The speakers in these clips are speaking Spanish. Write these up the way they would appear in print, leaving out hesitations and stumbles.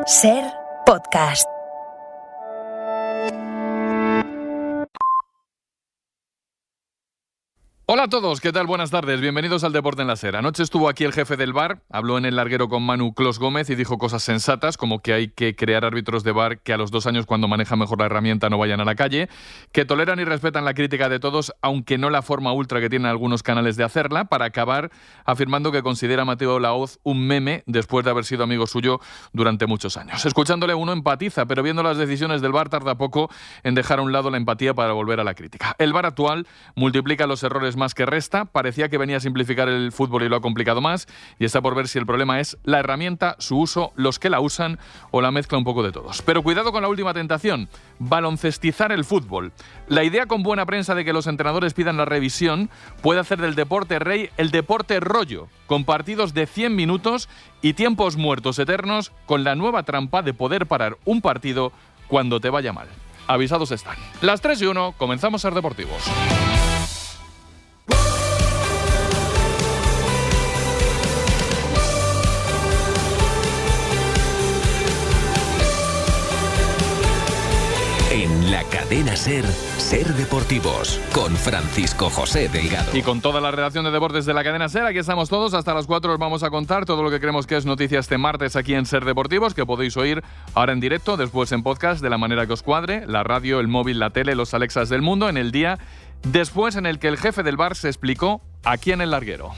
Ser Podcast. Hola a todos, ¿qué tal? Buenas tardes, bienvenidos al Deporte en la Ser. Anoche estuvo aquí el jefe del VAR, habló en el larguero con Manu Clos Gómez y dijo cosas sensatas, como que hay que crear árbitros de VAR que a los 2 años, cuando manejan mejor la herramienta, no vayan a la calle, que toleran y respetan la crítica de todos, aunque no la forma ultra que tienen algunos canales de hacerla, para acabar afirmando que considera a Mateo Laoz un meme después de haber sido amigo suyo durante muchos años. Escuchándole, uno empatiza, pero viendo las decisiones del VAR tarda poco en dejar a un lado la empatía para volver a la crítica. El VAR actual multiplica los errores más que resta, parecía que venía a simplificar el fútbol y lo ha complicado más, y está por ver si el problema es la herramienta, su uso, los que la usan o la mezcla un poco de todos. Pero cuidado con la última tentación, baloncestizar el fútbol. La idea con buena prensa de que los entrenadores pidan la revisión puede hacer del deporte rey el deporte rollo, con partidos de 100 minutos y tiempos muertos eternos, con la nueva trampa de poder parar un partido cuando te vaya mal. Avisados están. Las 3:01, comenzamos a ser deportivos. En la cadena SER, Ser Deportivos, con Francisco José Delgado. Y con toda la redacción de deportes de la cadena SER, aquí estamos todos. Hasta las 4 os vamos a contar todo lo que creemos que es noticia este martes aquí en Ser Deportivos, que podéis oír ahora en directo, después en podcast, de la manera que os cuadre, la radio, el móvil, la tele, los Alexas del mundo, en el día después en el que el jefe del VAR se explicó aquí en el larguero.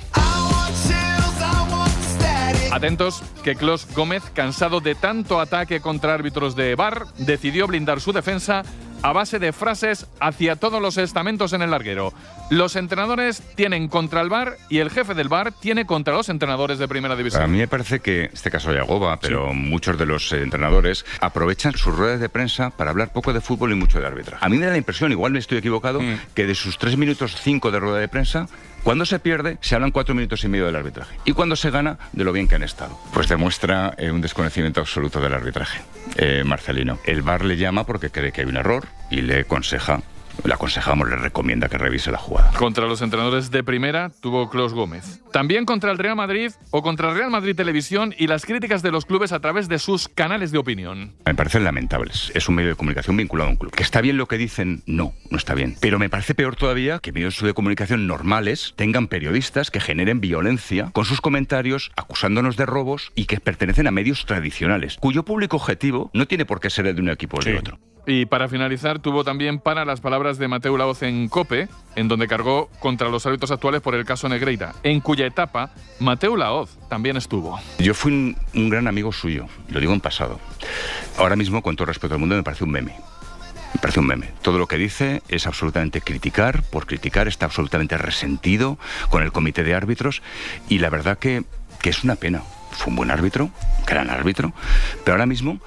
Atentos, que Clos Gómez, cansado de tanto ataque contra árbitros de VAR, decidió blindar su defensa a base de frases hacia todos los estamentos en el larguero. Los entrenadores tienen contra el VAR y el jefe del VAR tiene contra los entrenadores de primera división. A mí me parece que, en este caso Yagoba, pero sí, muchos de los entrenadores aprovechan sus ruedas de prensa para hablar poco de fútbol y mucho de arbitraje. A mí me da la impresión, igual me estoy equivocado, que de sus 3 minutos 5 de rueda de prensa, cuando se pierde, se hablan 4 minutos y medio del arbitraje. Y cuando se gana, de lo bien que han estado. Pues demuestra un desconocimiento absoluto del arbitraje. Marcelino. El VAR le llama porque cree que hay un error y le aconsejamos, le recomienda que revise la jugada. Contra los entrenadores de primera tuvo Clos Gómez. También contra el Real Madrid o contra el Real Madrid Televisión y las críticas de los clubes a través de sus canales de opinión. Me parecen lamentables. Es un medio de comunicación vinculado a un club. ¿Que está bien lo que dicen? No está bien. Pero me parece peor todavía que medios de comunicación normales tengan periodistas que generen violencia con sus comentarios acusándonos de robos y que pertenecen a medios tradicionales, cuyo público objetivo no tiene por qué ser el de un equipo o el de otro. Y para finalizar, tuvo también para las palabras de Mateo Laoz en COPE, en donde cargó contra los árbitros actuales por el caso Negreira, en cuya etapa Mateo Laoz también estuvo. Yo fui un gran amigo suyo, lo digo en pasado. Ahora mismo, con todo respeto al mundo, me parece un meme. Me parece un meme. Todo lo que dice es absolutamente criticar, por criticar, está absolutamente resentido con el comité de árbitros y la verdad que es una pena. Fue un buen árbitro, gran árbitro, pero ahora mismo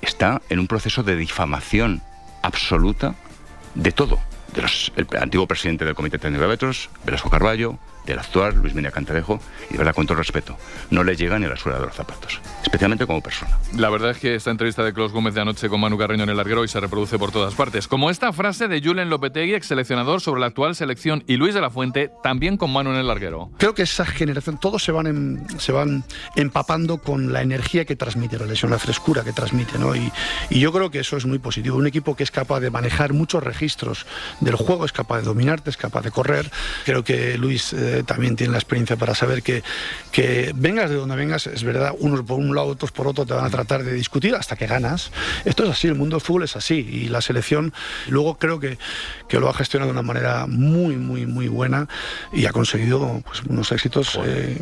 está en un proceso de difamación absoluta de todo. El antiguo presidente del Comité Técnico de Árbitros, Velasco Carballo, del actual, Luis Milla Cantarejo, y de verdad, con todo respeto, no le llega ni a la suela de los zapatos, especialmente como persona. La verdad es que esta entrevista de Clos Gómez de anoche con Manu Carreño en el larguero y se reproduce por todas partes, como esta frase de Julen Lopetegui, ex seleccionador, sobre la actual selección, y Luis de la Fuente, también con Manu en el larguero. Creo que esa generación, todos se van empapando con la energía que transmite la lesión, la frescura que transmite, ¿no? Y yo creo que eso es muy positivo. Un equipo que es capaz de manejar muchos registros del juego, es capaz de dominarte, es capaz de correr. Creo que Luis también tiene la experiencia para saber que vengas de donde vengas, es verdad, unos por un lado, otros por otro, te van a tratar de discutir hasta que ganas. Esto es así, el mundo del fútbol es así, y la selección luego creo que lo ha gestionado de una manera muy, muy, muy buena y ha conseguido pues, unos éxitos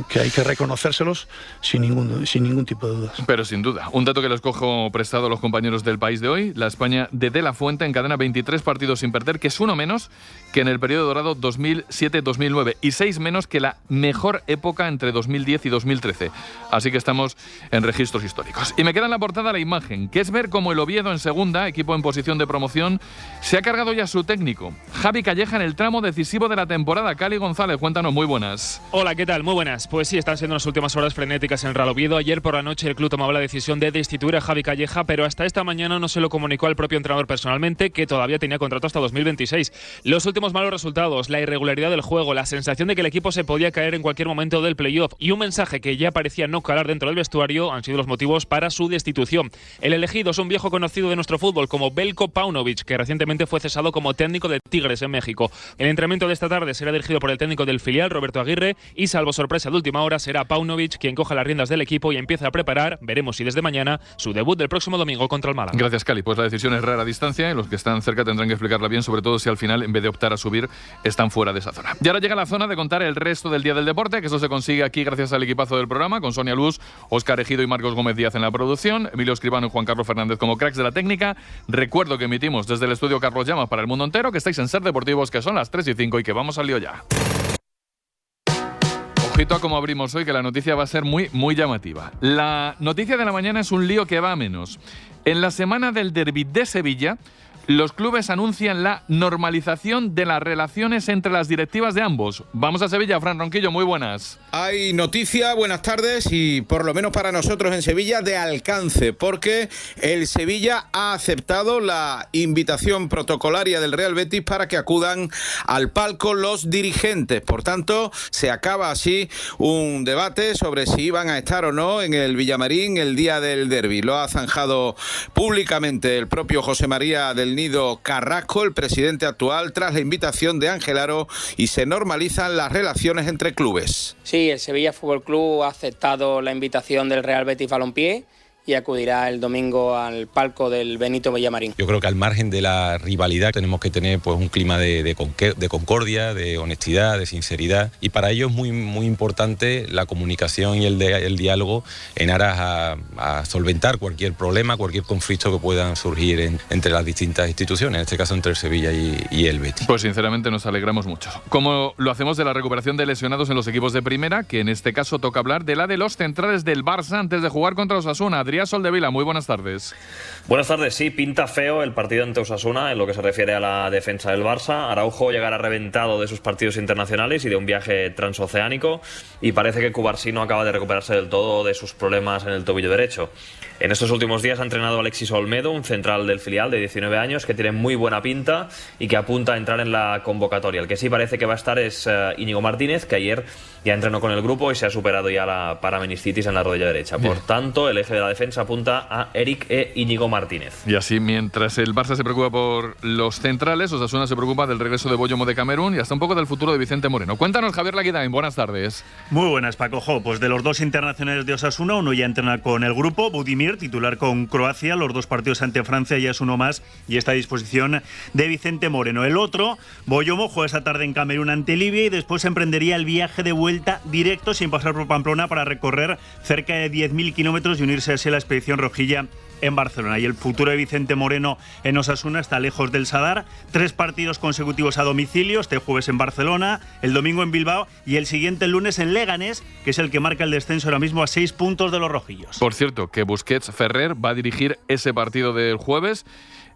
que hay que reconocérselos sin ningún tipo de dudas. Pero sin duda, un dato que les cojo prestado a los compañeros del País de hoy, la España de la Fuente encadena 23 partidos sin perder, que es uno menos que en el periodo dorado 2007-2009 y 6 menos que la mejor época entre 2010 y 2013. Así que estamos en registros históricos. Y me queda en la portada la imagen, que es ver cómo el Oviedo en segunda, equipo en posición de promoción, se ha cargado ya su técnico, Javi Calleja, en el tramo decisivo de la temporada. Cali González, cuéntanos, muy buenas. Hola, ¿qué tal? Muy buenas. Pues sí, están siendo las últimas horas frenéticas en el Real Oviedo. Ayer por la noche el club tomaba la decisión de destituir a Javi Calleja, pero hasta esta mañana no se lo comunicó al propio entrenador personalmente, que todavía tenía contrato hasta 2026. Los últimos malos resultados, la irregularidad del juego, la sensación de que el equipo se podía caer en cualquier momento del playoff y un mensaje que ya parecía no calar dentro del vestuario han sido los motivos para su destitución. El elegido es un viejo conocido de nuestro fútbol como Veljko Paunovic, que recientemente fue cesado como técnico de Tigres en México. El entrenamiento de esta tarde será dirigido por el técnico del filial, Roberto Aguirre, y salvo sorpresa de última hora será Paunovic quien coja las riendas del equipo y empiece a preparar, veremos si desde mañana, su debut del próximo domingo contra el Málaga. Gracias, Cali. Pues la decisión es rara a distancia y los que están cerca tendrán que explicarla bien, sobre todo si al final, en vez de optar a subir, están fuera de esa zona. Y ahora llega la zona de contar el resto del día del deporte, que eso se consigue aquí gracias al equipazo del programa, con Sonia Luz, Óscar Ejido y Marcos Gómez Díaz en la producción, Emilio Escribano y Juan Carlos Fernández como cracks de la técnica. Recuerdo que emitimos desde el estudio Carlos Llamas para el mundo entero, que estáis en Ser Deportivos, que son las 3:05 y que vamos al lío ya. Ojito a cómo abrimos hoy, que la noticia va a ser muy llamativa. La noticia de la mañana es un lío que va a menos. En la semana del derbi de Sevilla, los clubes anuncian la normalización de las relaciones entre las directivas de ambos. Vamos a Sevilla, Fran Ronquillo, muy buenas. Hay noticia, buenas tardes, y por lo menos para nosotros en Sevilla de alcance, porque el Sevilla ha aceptado la invitación protocolaria del Real Betis para que acudan al palco los dirigentes. Por tanto, se acaba así un debate sobre si iban a estar o no en el Villamarín el día del derbi. Lo ha zanjado públicamente el propio José María del Nido Carrasco, el presidente actual, tras la invitación de Ángel Aro, y se normalizan las relaciones entre clubes. Sí, el Sevilla Fútbol Club ha aceptado la invitación del Real Betis Balompié y acudirá el domingo al palco del Benito Villamarín. Yo creo que al margen de la rivalidad tenemos que tener pues un clima de concordia, de honestidad, de sinceridad, y para ello es muy importante la comunicación y el diálogo en aras a solventar cualquier problema, cualquier conflicto que puedan surgir entre las distintas instituciones, en este caso entre el Sevilla y el Betis. Pues sinceramente nos alegramos mucho. Como lo hacemos de la recuperación de lesionados en los equipos de primera, que en este caso toca hablar de la de los centrales del Barça antes de jugar contra Osasuna. Adrián Soldevila, muy buenas tardes. Buenas tardes, sí, pinta feo el partido ante Osasuna en lo que se refiere a la defensa del Barça. Araujo llegará reventado de sus partidos internacionales y de un viaje transoceánico, y parece que Cubarsí no acaba de recuperarse del todo de sus problemas en el tobillo derecho. En estos últimos días ha entrenado Alexis Olmedo, un central del filial de 19 años que tiene muy buena pinta y que apunta a entrar en la convocatoria. El que sí parece que va a estar es Íñigo Martínez, que ayer ya entrenó con el grupo y se ha superado ya la parameniscitis en la rodilla derecha. Por tanto, el eje de la defensa apunta a Eric e Íñigo Martínez. Y así, mientras el Barça se preocupa por los centrales, Osasuna se preocupa del regreso de Boyomo de Camerún y hasta un poco del futuro de Vicente Moreno. Cuéntanos, Javier Laguidain, buenas tardes. Muy buenas, Paco. Pues de los dos internacionales de Osasuna, uno ya entrena con el grupo, Budimir, titular con Croacia, los dos partidos ante Francia ya es uno más y está a disposición de Vicente Moreno. El otro, Boyomo, juega esta tarde en Camerún ante Libia y después emprendería el viaje de vuelta directo sin pasar por Pamplona para recorrer cerca de 10.000 kilómetros y unirse así a la expedición rojilla en Barcelona. Y el futuro de Vicente Moreno en Osasuna está lejos del Sadar. 3 partidos consecutivos a domicilio, este jueves en Barcelona, el domingo en Bilbao y el siguiente el lunes en Leganés, que es el que marca el descenso ahora mismo a 6 puntos de los rojillos. Por cierto, que Busquets Ferrer va a dirigir ese partido del jueves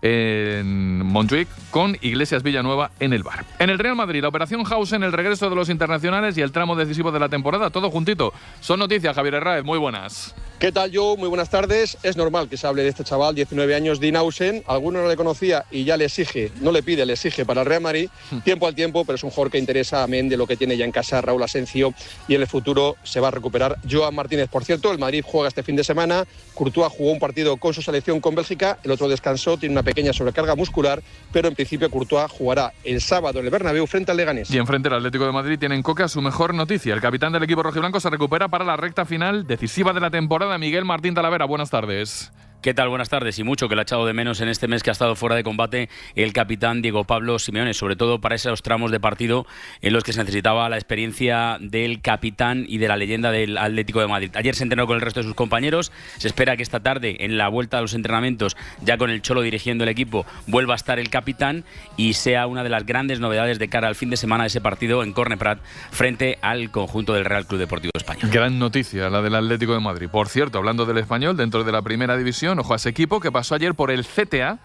en Montjuic con Iglesias Villanueva en el bar. En el Real Madrid, la operación Hausen, el regreso de los internacionales y el tramo decisivo de la temporada, todo juntito. Son noticias, Javier Herráez, muy buenas. ¿Qué tal, Joe? Muy buenas tardes. Es normal que se hable de este chaval, 19 años, Dean Hausen. Alguno no le conocía y ya le exige, no le pide, le exige para el Real Madrid, tiempo al tiempo, pero es un jugador que interesa, amén de lo que tiene ya en casa Raúl Asencio, y en el futuro se va a recuperar Joan Martínez. Por cierto, el Madrid juega este fin de semana. Courtois jugó un partido con su selección con Bélgica, el otro descansó, tiene una pequeña sobrecarga muscular, pero en principio Courtois jugará el sábado en el Bernabéu frente al Leganés. Y enfrente el Atlético de Madrid tiene en Coca su mejor noticia. El capitán del equipo rojiblanco se recupera para la recta final decisiva de la temporada. Miguel Martín Talavera, buenas tardes. ¿Qué tal? Buenas tardes. Y mucho que le ha echado de menos en este mes que ha estado fuera de combate el capitán Diego Pablo Simeone, sobre todo para esos tramos de partido en los que se necesitaba la experiencia del capitán y de la leyenda del Atlético de Madrid. Ayer se entrenó con el resto de sus compañeros. Se espera que esta tarde, en la vuelta a los entrenamientos, ya con el Cholo dirigiendo el equipo, vuelva a estar el capitán y sea una de las grandes novedades de cara al fin de semana de ese partido en Corne Prat frente al conjunto del Real Club Deportivo Español. Gran noticia la del Atlético de Madrid. Por cierto, hablando del Español, dentro de la primera división, ojo a ese equipo que pasó ayer por el CTA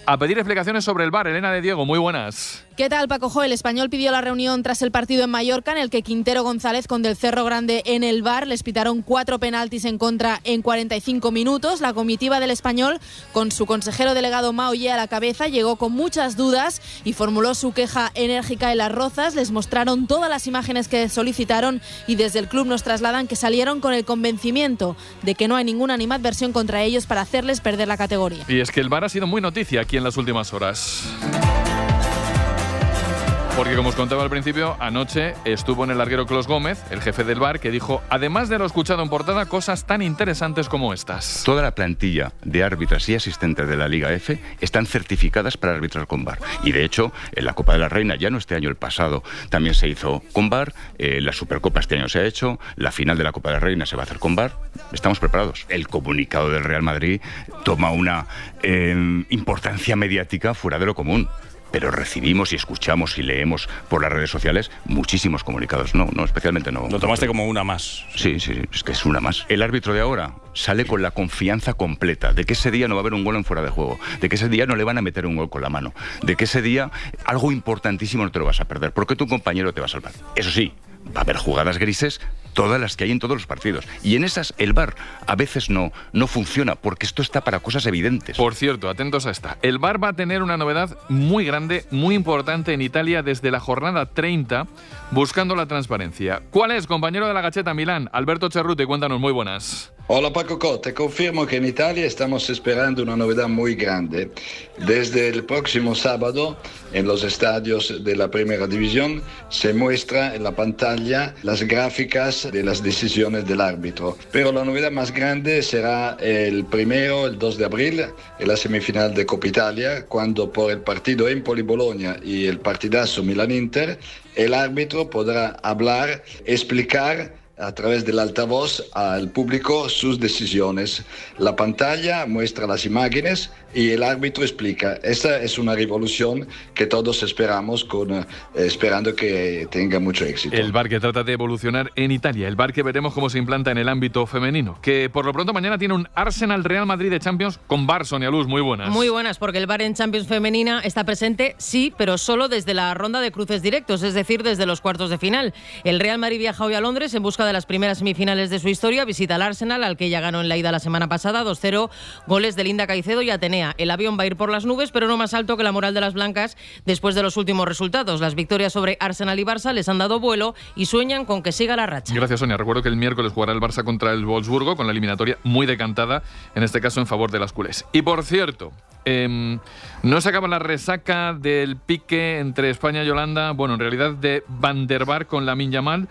a pedir explicaciones sobre el VAR. Elena de Diego, muy buenas. ¿Qué tal, Paco? El español pidió la reunión tras el partido en Mallorca, en el que Quintero González con Del Cerro Grande en el VAR les pitaron 4 penaltis en contra en 45 minutos. La comitiva del español, con su consejero delegado Maoye a la cabeza, llegó con muchas dudas y formuló su queja enérgica en Las Rozas. Les mostraron todas las imágenes que solicitaron y desde el club nos trasladan que salieron con el convencimiento de que no hay ninguna animadversión contra ellos para hacerles perder la categoría. Y es que el VAR ha sido muy noticia aquí en las últimas horas. Porque, como os contaba al principio, anoche estuvo en el larguero Clos Gómez, el jefe del VAR, que dijo, además de lo escuchado en portada, cosas tan interesantes como estas. Toda la plantilla de árbitras y asistentes de la Liga F están certificadas para arbitrar con VAR. Y, de hecho, en la Copa de la Reina, ya no este año, el pasado, también se hizo con VAR. La Supercopa este año se ha hecho. La final de la Copa de la Reina se va a hacer con VAR. Estamos preparados. El comunicado del Real Madrid toma una importancia mediática fuera de lo común. Pero recibimos y escuchamos y leemos por las redes sociales muchísimos comunicados. No, especialmente no. Lo tomaste como una más. Sí, es que es una más. El árbitro de ahora sale con la confianza completa de que ese día no va a haber un gol en fuera de juego, de que ese día no le van a meter un gol con la mano, de que ese día algo importantísimo no te lo vas a perder, porque tu compañero te va a salvar. Eso sí, va a haber jugadas grises, todas las que hay en todos los partidos. Y en esas el VAR a veces no funciona, porque esto está para cosas evidentes. Por cierto, atentos a esta. El VAR va a tener una novedad muy grande, muy importante en Italia desde la jornada 30, buscando la transparencia. ¿Cuál es, compañero de la Gacheta Milán? Alberto Cerruti, cuéntanos, muy buenas. Hola Paco, te confirmo que en Italia estamos esperando una novedad muy grande. Desde el próximo sábado, en los estadios de la Primera División, se muestra en la pantalla las gráficas de las decisiones del árbitro. Pero la novedad más grande será el 2 de abril, en la semifinal de Copa Italia, cuando por el partido Empoli-Bologna y el partidazo Milan-Inter, el árbitro podrá hablar, explicar a través del altavoz al público sus decisiones. La pantalla muestra las imágenes y el árbitro explica. Esta es una revolución que todos esperamos, esperando que tenga mucho éxito. El VAR que trata de evolucionar en Italia, el VAR que veremos cómo se implanta en el ámbito femenino, que por lo pronto mañana tiene un Arsenal Real Madrid de Champions con VAR. Sonia Luz, muy buenas. Muy buenas, porque el VAR en Champions femenina está presente, sí, pero solo desde la ronda de cruces directos, es decir, desde los cuartos de final. El Real Madrid viaja hoy a Londres en busca de las primeras semifinales de su historia, visita al Arsenal, al que ya ganó en la ida la semana pasada, 2-0, goles de Linda Caicedo y Atenea. El avión va a ir por las nubes, pero no más alto que la moral de las blancas después de los últimos resultados. Las victorias sobre Arsenal y Barça les han dado vuelo y sueñan con que siga la racha. Gracias, Sonia. Recuerdo que el miércoles jugará el Barça contra el Wolfsburgo, con la eliminatoria muy decantada, en este caso en favor de las culés. Y por cierto, no se acaba la resaca del pique entre España y Holanda, bueno, en realidad de Van der Vaart con Lamine Yamal.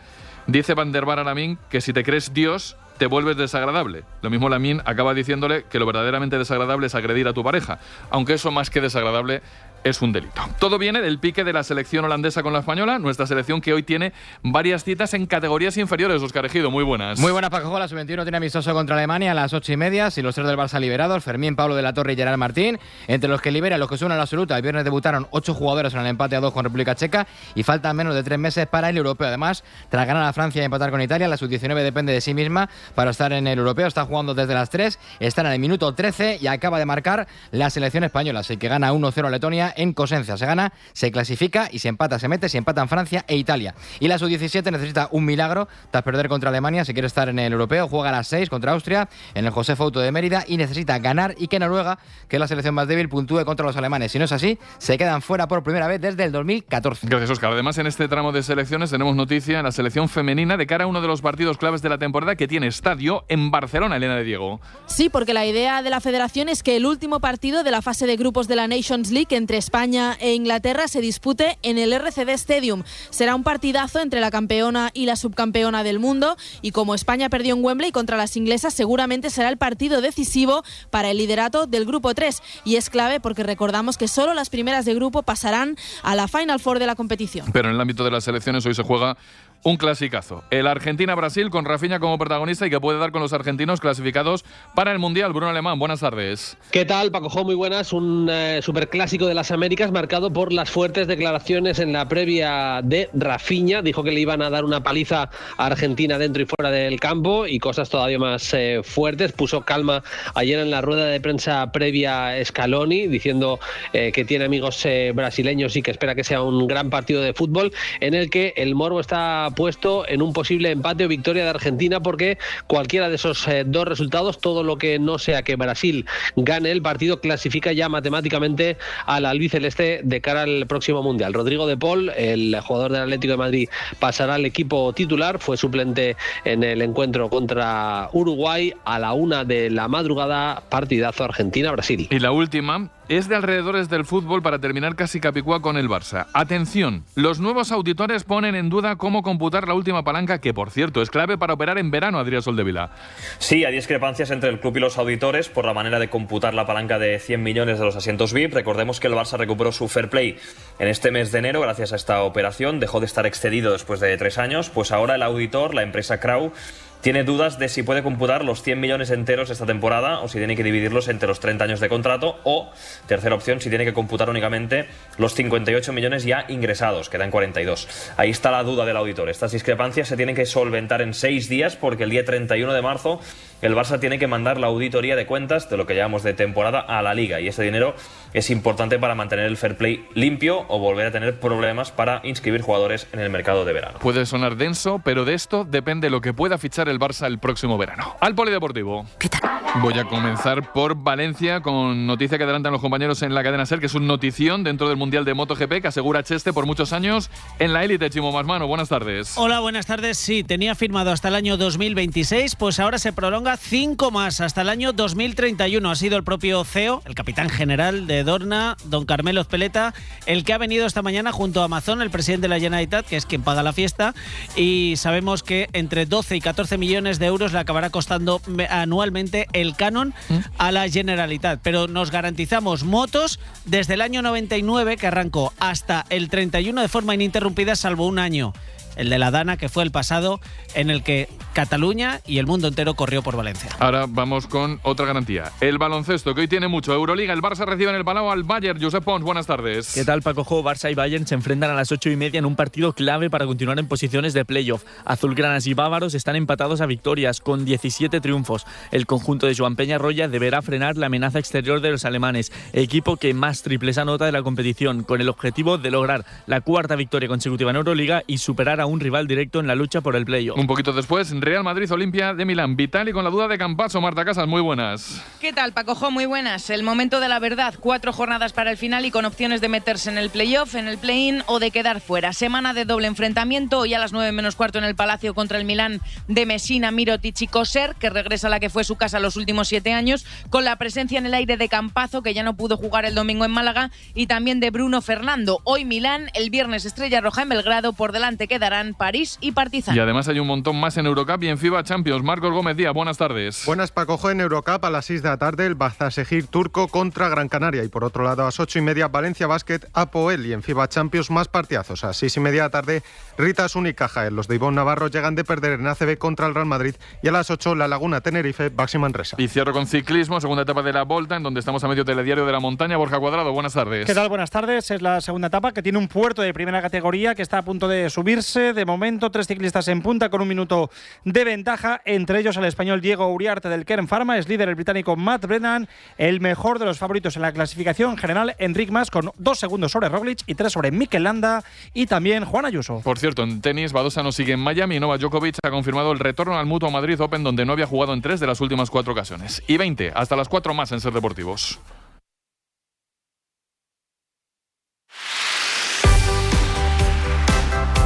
Dice Van der Vaart a Lamine que si te crees Dios, te vuelves desagradable. Lo mismo Lamine acaba diciéndole que lo verdaderamente desagradable es agredir a tu pareja, aunque eso más que desagradable es un delito. Todo viene del pique de la selección holandesa con la española, nuestra selección que hoy tiene varias citas en categorías inferiores. Óscar Ejido, muy buenas. Muy buenas, Paco. La sub-21 tiene amistoso contra Alemania a las 8:30, y los 3 del Barça liberados, Fermín, Pablo de la Torre y Gerard Martín. Entre los que liberan, los que suenan a la absoluta, el viernes debutaron 8 jugadores en el empate a 2 con República Checa y faltan menos de 3 meses para el europeo. Además, tras ganar a Francia y empatar con Italia, la sub-19 depende de sí misma para estar en el europeo. Está jugando desde las 3, están en el minuto 13 y acaba de marcar la selección española, así que gana 1-0 a Letonia en Cosenza. Se gana, se clasifica y si empata se mete, si empatan Francia e Italia. Y la sub-17 necesita un milagro tras perder contra Alemania si quiere estar en el europeo. Juega a las 6 contra Austria en el José Fouto de Mérida y necesita ganar y que Noruega, que es la selección más débil, puntúe contra los alemanes. Si no es así, se quedan fuera por primera vez desde el 2014. Gracias, Óscar. Además, en este tramo de selecciones tenemos noticia en la selección femenina de cara a uno de los partidos claves de la temporada, que tiene estadio en Barcelona. Elena de Diego. Sí, porque la idea de la federación es que el último partido de la fase de grupos de la Nations League entre España e Inglaterra se dispute en el RCD Stadium. Será un partidazo entre la campeona y la subcampeona del mundo, y como España perdió en Wembley contra las inglesas, seguramente será el partido decisivo para el liderato del grupo 3, y es clave porque recordamos que solo las primeras de grupo pasarán a la Final Four de la competición. Pero en el ámbito de las selecciones hoy se juega un clasicazo. El Argentina-Brasil con Rafinha como protagonista y que puede dar con los argentinos clasificados para el Mundial. Bruno Alemán, buenas tardes. ¿Qué tal, Paco Jo? Muy buenas. Un superclásico de las Américas marcado por las fuertes declaraciones en la previa de Rafinha. Dijo que le iban a dar una paliza a Argentina dentro y fuera del campo y cosas todavía más fuertes. Puso calma ayer en la rueda de prensa previa Scaloni, diciendo que tiene amigos brasileños y que espera que sea un gran partido de fútbol en el que el morbo está puesto en un posible empate o victoria de Argentina, porque cualquiera de esos dos resultados, todo lo que no sea que Brasil gane el partido, clasifica ya matemáticamente al albiceleste de cara al próximo Mundial. Rodrigo de Paul, el jugador del Atlético de Madrid, pasará al equipo titular, fue suplente en el encuentro contra Uruguay a la 1 de la madrugada, partidazo Argentina-Brasil. Y la última es de alrededores del fútbol para terminar casi capicúa con el Barça. Atención, los nuevos auditores ponen en duda cómo computar la última palanca, que por cierto es clave para operar en verano, Adrián Soldevila. Sí, hay discrepancias entre el club y los auditores por la manera de computar la palanca de 100 millones de los asientos VIP. Recordemos que el Barça recuperó su fair play en este mes de enero gracias a esta operación, dejó de estar excedido después de 3 años, pues ahora el auditor, la empresa Crowe, tiene dudas de si puede computar los 100 millones enteros esta temporada o si tiene que dividirlos entre los 30 años de contrato, o, tercera opción, si tiene que computar únicamente los 58 millones ya ingresados, que dan 42. Ahí está la duda del auditor. Estas discrepancias se tienen que solventar en 6 días porque el día 31 de marzo el Barça tiene que mandar la auditoría de cuentas de lo que llamamos de temporada a la Liga, y ese dinero es importante para mantener el fair play limpio o volver a tener problemas para inscribir jugadores en el mercado de verano. Puede sonar denso, pero de esto depende lo que pueda fichar el Barça el próximo verano. Al polideportivo. ¿Qué tal? Voy a comenzar por Valencia con noticia que adelantan los compañeros en la cadena SER, que es un notición dentro del Mundial de MotoGP que asegura Cheste por muchos años en la élite. Chimo Masmano, buenas tardes. Hola, buenas tardes. Sí, tenía firmado hasta el año 2026, pues ahora se prolonga 5 más hasta el año 2031. Ha sido el propio CEO, el capitán general de Dorna, don Carmelo Ezpeleta, el que ha venido esta mañana junto a Amazon, el presidente de la Generalitat, que es quien paga la fiesta, y sabemos que entre 12 y 14 millones de euros le acabará costando anualmente el canon a la Generalitat. Pero nos garantizamos motos desde el año 99, que arrancó, hasta el 31 de forma ininterrumpida, salvo un año, el de la Dana, que fue el pasado, en el que Cataluña y el mundo entero corrió por Valencia. Ahora vamos con otra garantía. El baloncesto, que hoy tiene mucho. Euroliga, el Barça recibe en el Palau al Bayern. Josep Pons, buenas tardes. ¿Qué tal, Paco Jo? Barça y Bayern se enfrentan a las 8:30 en un partido clave para continuar en posiciones de playoff. Azulgranas y bávaros están empatados a victorias, con 17 triunfos. El conjunto de Joan Peñarroya deberá frenar la amenaza exterior de los alemanes, equipo que más triples anota de la competición, con el objetivo de lograr la 4ª victoria consecutiva en Euroliga y superar a un rival directo en la lucha por el playoff. Un poquito después, Real Madrid, Olimpia de Milán. Vitali con la duda de Campazzo. Marta Casas, muy buenas. ¿Qué tal, Paco Jo? Muy buenas. El momento de la verdad. 4 jornadas para el final y con opciones de meterse en el playoff, en el play-in o de quedar fuera. Semana de doble enfrentamiento. Hoy a las 9 menos cuarto en el Palacio contra el Milán de Messina, Mirotic y Koser, que regresa a la que fue su casa los últimos 7 años, con la presencia en el aire de Campazzo, que ya no pudo jugar el domingo en Málaga, y también de Bruno Fernando. Hoy Milán, el viernes Estrella Roja en Belgrado. Por delante quedarán París y Partizan. Y además hay un montón más en Eurocup y en FIBA Champions. Marcos Gómez Díaz, buenas tardes. Buenas, Paco Jo. En Eurocup a las 6 de la tarde el Basaksehir turco contra Gran Canaria, y por otro lado a las 8:30 Valencia Basket Apoel, y en FIBA Champions más partidazos. A las 6:30 de la tarde Ritas Unicaja. Los de Ivonne Navarro llegan de perder en ACB contra el Real Madrid, y a las 8 La Laguna Tenerife Baxi Manresa. Y cierro con ciclismo, segunda etapa de la Volta, en donde estamos a medio telediario de la montaña. Borja Cuadrado, buenas tardes. ¿Qué tal? Buenas tardes. Es la segunda etapa, que tiene un puerto de primera categoría que está a punto de subirse. De momento 3 ciclistas en punta con 1 minuto de ventaja, entre ellos el español Diego Uriarte del Kern Pharma. Es líder el británico Matt Brennan, el mejor de los favoritos en la clasificación general, Enric Mas, con 2 segundos sobre Roglic y 3 sobre Mikel Landa, y también Juan Ayuso. Por cierto, en tenis, Badosa no sigue en Miami y Novak Djokovic ha confirmado el retorno al Mutua Madrid Open, donde no había jugado en 3 de las últimas 4 ocasiones. Y 20, hasta las 4 más en Ser Deportivos.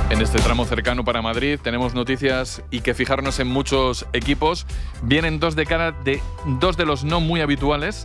En este tramo cercano para Madrid tenemos noticias y que fijarnos en muchos equipos. Vienen 2 de cara de 2 de los no muy habituales.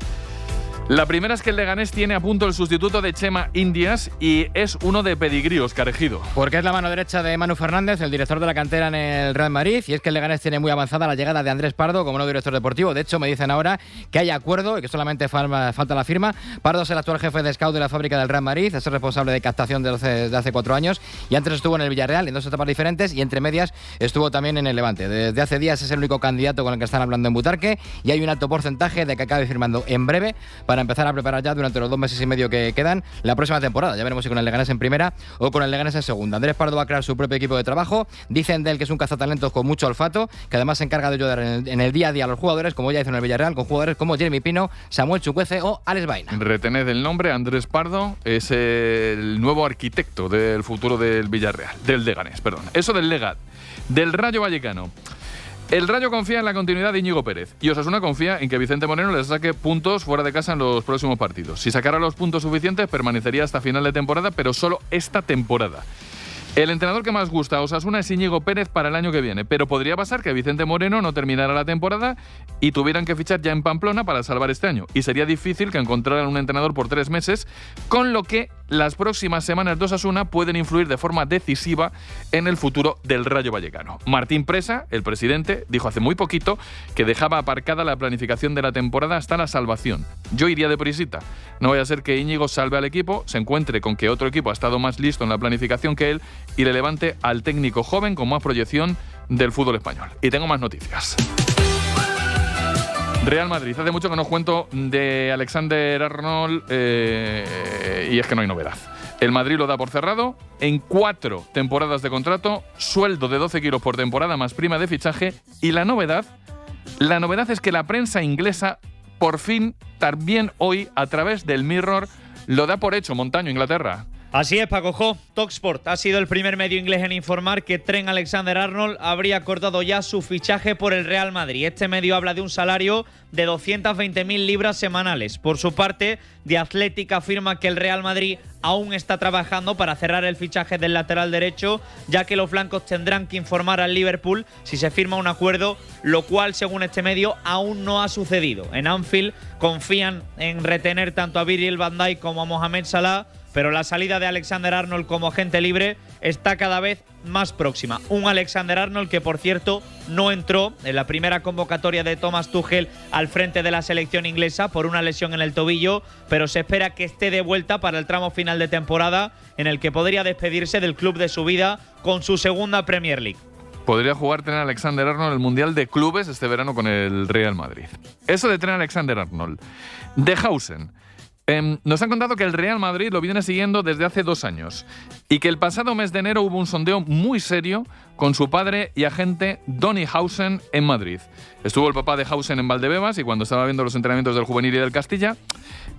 La primera es que el Leganés tiene a punto el sustituto de Chema Indias y es uno de pedigrí, Óscar Ejido. Porque es la mano derecha de Manu Fernández, el director de la cantera en el Real Madrid, y es que el Leganés tiene muy avanzada la llegada de Andrés Pardo como nuevo director deportivo. De hecho, me dicen ahora que hay acuerdo y que solamente falta la firma. Pardo es el actual jefe de scout de la fábrica del Real Madrid, es el responsable de captación de hace 4 años y antes estuvo en el Villarreal en 2 etapas diferentes y entre medias estuvo también en el Levante. Desde hace días es el único candidato con el que están hablando en Butarque y hay un alto porcentaje de que acabe firmando en breve para empezar a preparar ya durante los 2 meses y medio que quedan la próxima temporada. Ya veremos si con el Leganés en primera o con el Leganés en segunda. Andrés Pardo va a crear su propio equipo de trabajo. Dicen de él que es un cazatalentos con mucho olfato, que además se encarga de ayudar en el día a día a los jugadores, como ya hizo en el Villarreal, con jugadores como Jeremy Pino, Samuel Chukwueze o Alex Baena. Retened el nombre, Andrés Pardo es el nuevo arquitecto del futuro del Villarreal, del Leganés, perdón. Eso del Legat, del Rayo Vallecano. El Rayo confía en la continuidad de Íñigo Pérez y Osasuna confía en que Vicente Moreno les saque puntos fuera de casa en los próximos partidos. Si sacara los puntos suficientes, permanecería hasta final de temporada, pero solo esta temporada. El entrenador que más gusta a Osasuna es Íñigo Pérez para el año que viene, pero podría pasar que Vicente Moreno no terminara la temporada y tuvieran que fichar ya en Pamplona para salvar este año. Y sería difícil que encontraran un entrenador por 3 meses, con lo que las próximas semanas de Osasuna pueden influir de forma decisiva en el futuro del Rayo Vallecano. Martín Presa, el presidente, dijo hace muy poquito que dejaba aparcada la planificación de la temporada hasta la salvación. Yo iría de prisita. No vaya a ser que Íñigo salve al equipo, se encuentre con que otro equipo ha estado más listo en la planificación que él y le levante al técnico joven con más proyección del fútbol español. Y tengo más noticias. Real Madrid. Hace mucho que nos cuento de Alexander Arnold y es que no hay novedad. El Madrid lo da por cerrado en 4 temporadas de contrato, sueldo de 12 kilos por temporada más prima de fichaje y la novedad es que la prensa inglesa por fin, también hoy, a través del Mirror, lo da por hecho. Montaño, Inglaterra. Así es, Paco Jo. Talksport ha sido el primer medio inglés en informar que Trent Alexander-Arnold habría acordado ya su fichaje por el Real Madrid. Este medio habla de un salario de 220.000 libras semanales. Por su parte, The Athletic afirma que el Real Madrid aún está trabajando para cerrar el fichaje del lateral derecho, ya que los blancos tendrán que informar al Liverpool si se firma un acuerdo, lo cual, según este medio, aún no ha sucedido. En Anfield confían en retener tanto a Virgil van Dijk como a Mohamed Salah, pero la salida de Alexander-Arnold como agente libre está cada vez más próxima. Un Alexander-Arnold que, por cierto, no entró en la primera convocatoria de Thomas Tuchel al frente de la selección inglesa por una lesión en el tobillo, pero se espera que esté de vuelta para el tramo final de temporada en el que podría despedirse del club de su vida con su segunda Premier League. Podría jugar Trent Alexander-Arnold el Mundial de Clubes este verano con el Real Madrid. Eso de Trent Alexander-Arnold. De Hausen. Nos han contado que el Real Madrid lo viene siguiendo desde hace 2 años y que el pasado mes de enero hubo un sondeo muy serio con su padre y agente Donny Hausen en Madrid. Estuvo el papá de Hausen en Valdebebas y cuando estaba viendo los entrenamientos del Juvenil y del Castilla,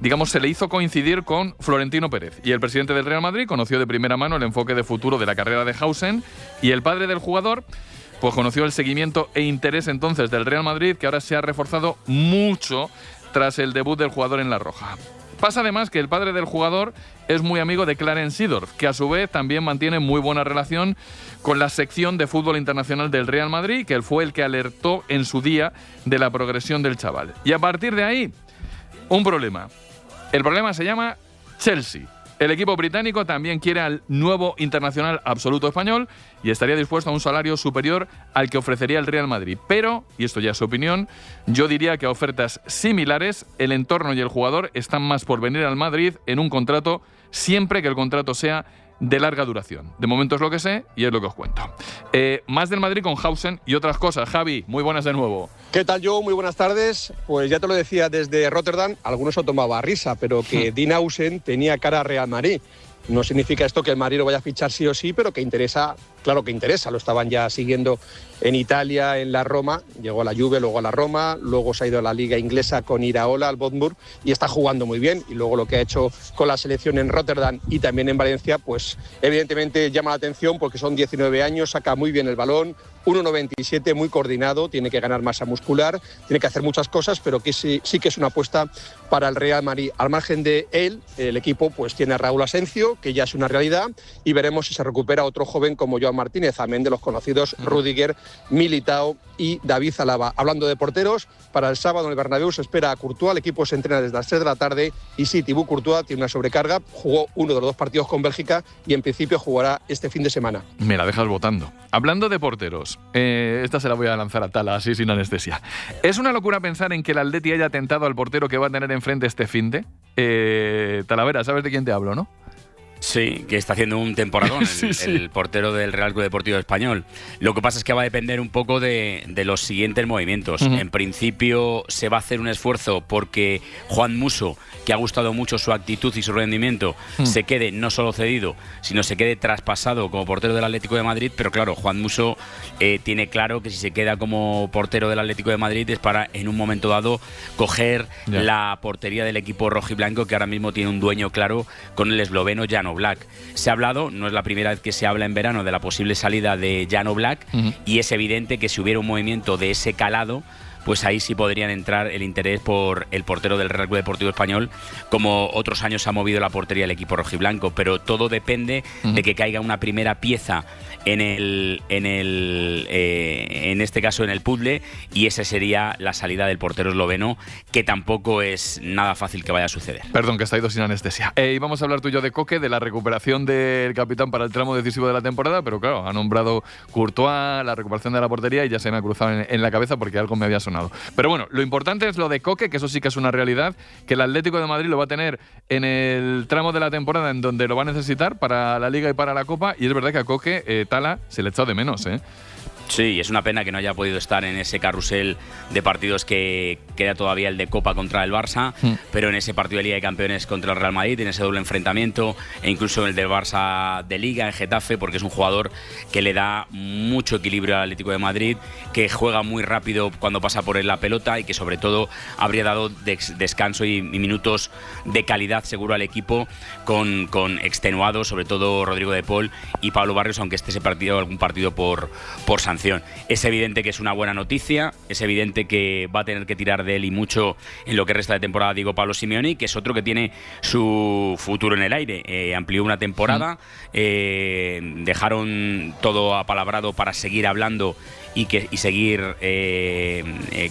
digamos, se le hizo coincidir con Florentino Pérez. Y el presidente del Real Madrid conoció de primera mano el enfoque de futuro de la carrera de Hausen y el padre del jugador pues conoció el seguimiento e interés entonces del Real Madrid, que ahora se ha reforzado mucho tras el debut del jugador en La Roja. Pasa además que el padre del jugador es muy amigo de Clarence Seedorf, que a su vez también mantiene muy buena relación con la sección de fútbol internacional del Real Madrid, que él fue el que alertó en su día de la progresión del chaval. Y a partir de ahí, un problema. El problema se llama Chelsea. El equipo británico también quiere al nuevo internacional absoluto español y estaría dispuesto a un salario superior al que ofrecería el Real Madrid. Pero, y esto ya es su opinión, yo diría que a ofertas similares, el entorno y el jugador están más por venir al Madrid en un contrato, siempre que el contrato sea de larga duración. De momento es lo que sé y es lo que os cuento. Más del Madrid con Hausen y otras cosas. Javi, muy buenas de nuevo. ¿Qué tal, Joe? Muy buenas tardes. Pues ya te lo decía desde Rotterdam, algunos lo tomaba a risa, pero que Dean Hausen tenía cara a Real Madrid. No significa esto que el Madrid lo vaya a fichar sí o sí, pero que interesa, claro que interesa. Lo estaban ya siguiendo en Italia, en la Roma. Llegó a la Juve, luego a la Roma, luego se ha ido a la Liga Inglesa con Iraola, al Bournemouth, y está jugando muy bien. Y luego lo que ha hecho con la selección en Rotterdam y también en Valencia, pues evidentemente llama la atención porque son 19 años, saca muy bien el balón, 1,97, muy coordinado, tiene que ganar masa muscular, tiene que hacer muchas cosas, pero que sí que es una apuesta para el Real Madrid. Al margen de él, el equipo pues tiene a Raúl Asencio, que ya es una realidad, y veremos si se recupera otro joven como Joan Martínez, amén de los conocidos Rüdiger, Militao y David Alaba. Hablando de porteros, para el sábado en el Bernabéu se espera a Courtois, el equipo se entrena desde las 6 de la tarde y sí, Thibaut Courtois tiene una sobrecarga, jugó uno de los 2 partidos con Bélgica y en principio jugará este fin de semana. Me la dejas votando. Hablando de porteros, esta se la voy a lanzar a Tala, así sin anestesia. ¿Es una locura pensar en que el Atleti haya tentado al portero que va a tener enfrente este finde? Talavera, ¿sabes de quién te hablo, no? Sí, que está haciendo un temporadón el portero del Real Club Deportivo Español. Lo que pasa es que va a depender un poco de los siguientes movimientos. En principio se va a hacer un esfuerzo porque Juan Musso, que ha gustado mucho su actitud y su rendimiento, se quede no solo cedido, sino se quede traspasado como portero del Atlético de Madrid. Pero claro, Juan Musso tiene claro que si se queda como portero del Atlético de Madrid es para en un momento dado coger la portería del equipo rojiblanco, que ahora mismo tiene un dueño claro con el esloveno Jan Oblak. Se ha hablado, no es la primera vez que se habla en verano de la posible salida de Jan Oblak, y es evidente que si hubiera un movimiento de ese calado, pues ahí sí podrían entrar el interés por el portero del Real Club Deportivo Español, como otros años ha movido la portería del equipo rojiblanco. Pero todo depende de que caiga una primera pieza en este caso en el puzzle, y esa sería la salida del portero esloveno, que tampoco es nada fácil que vaya a suceder. Perdón, que está ido sin anestesia. Y vamos a hablar tú y yo de Koke, de la recuperación del capitán para el tramo decisivo de la temporada, pero claro, ha nombrado Courtois, la recuperación de la portería, y ya se me ha cruzado en la cabeza porque algo me había sonado. Pero bueno, lo importante es lo de Koke, que eso sí que es una realidad, que el Atlético de Madrid lo va a tener en el tramo de la temporada en donde lo va a necesitar para la Liga y para la Copa, y es verdad que a Koke, Tala, se le ha echado de menos, ¿eh? Sí, es una pena que no haya podido estar en ese carrusel de partidos que queda todavía el de Copa contra el Barça, pero en ese partido de Liga de Campeones contra el Real Madrid, en ese doble enfrentamiento, e incluso en el del Barça de Liga, en Getafe, porque es un jugador que le da mucho equilibrio al Atlético de Madrid, que juega muy rápido cuando pasa por él la pelota y que sobre todo habría dado descanso y minutos de calidad seguro al equipo con extenuados, sobre todo Rodrigo de Paul y Pablo Barrios, aunque esté ese partido, algún partido por sanción. Es evidente que es una buena noticia, es evidente que va a tener que tirar de él y mucho en lo que resta de temporada Diego Pablo Simeone, que es otro que tiene su futuro en el aire. Amplió una temporada, dejaron todo apalabrado para seguir hablando y seguir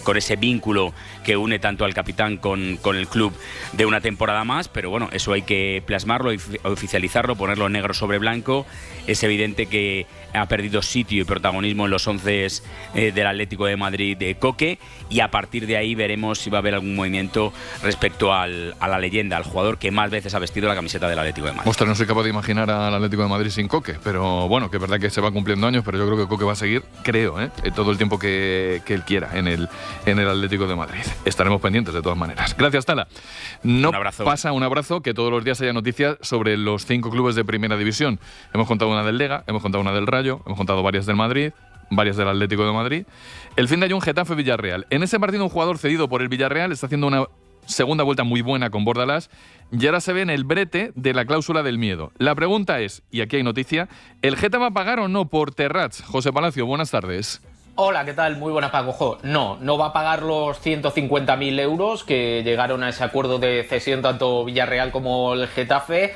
con ese vínculo que une tanto al capitán con el club de una temporada más, pero bueno, eso hay que plasmarlo, oficializarlo, ponerlo negro sobre blanco. Es evidente que ha perdido sitio y protagonismo en los 11 del Atlético de Madrid de Koke, y a partir de ahí veremos si va a haber algún movimiento respecto a la leyenda, al jugador que más veces ha vestido la camiseta del Atlético de Madrid. Ostras, no soy capaz de imaginar al Atlético de Madrid sin Koke, pero bueno, que es verdad que se va cumpliendo años, pero yo creo que Koke va a seguir, todo el tiempo que él quiera en el Atlético de Madrid. Estaremos pendientes de todas maneras. Gracias, Tala. No pasa un abrazo que todos los días haya noticias sobre los 5 clubes de Primera División. Hemos contado una del Lega, hemos contado una del Rayo, hemos contado varias del Madrid, varias del Atlético de Madrid. El fin de año un Getafe-Villarreal. En ese partido un jugador cedido por el Villarreal está haciendo una segunda vuelta muy buena con Bordalás, y ahora se ve en el brete de la cláusula del miedo. La pregunta es, y aquí hay noticia, ¿el Geta va a pagar o no por Terrats? José Palacio, buenas tardes. Hola, ¿qué tal? Muy buenas, Paco. No va a pagar los 150.000 euros que llegaron a ese acuerdo de cesión tanto Villarreal como el Getafe.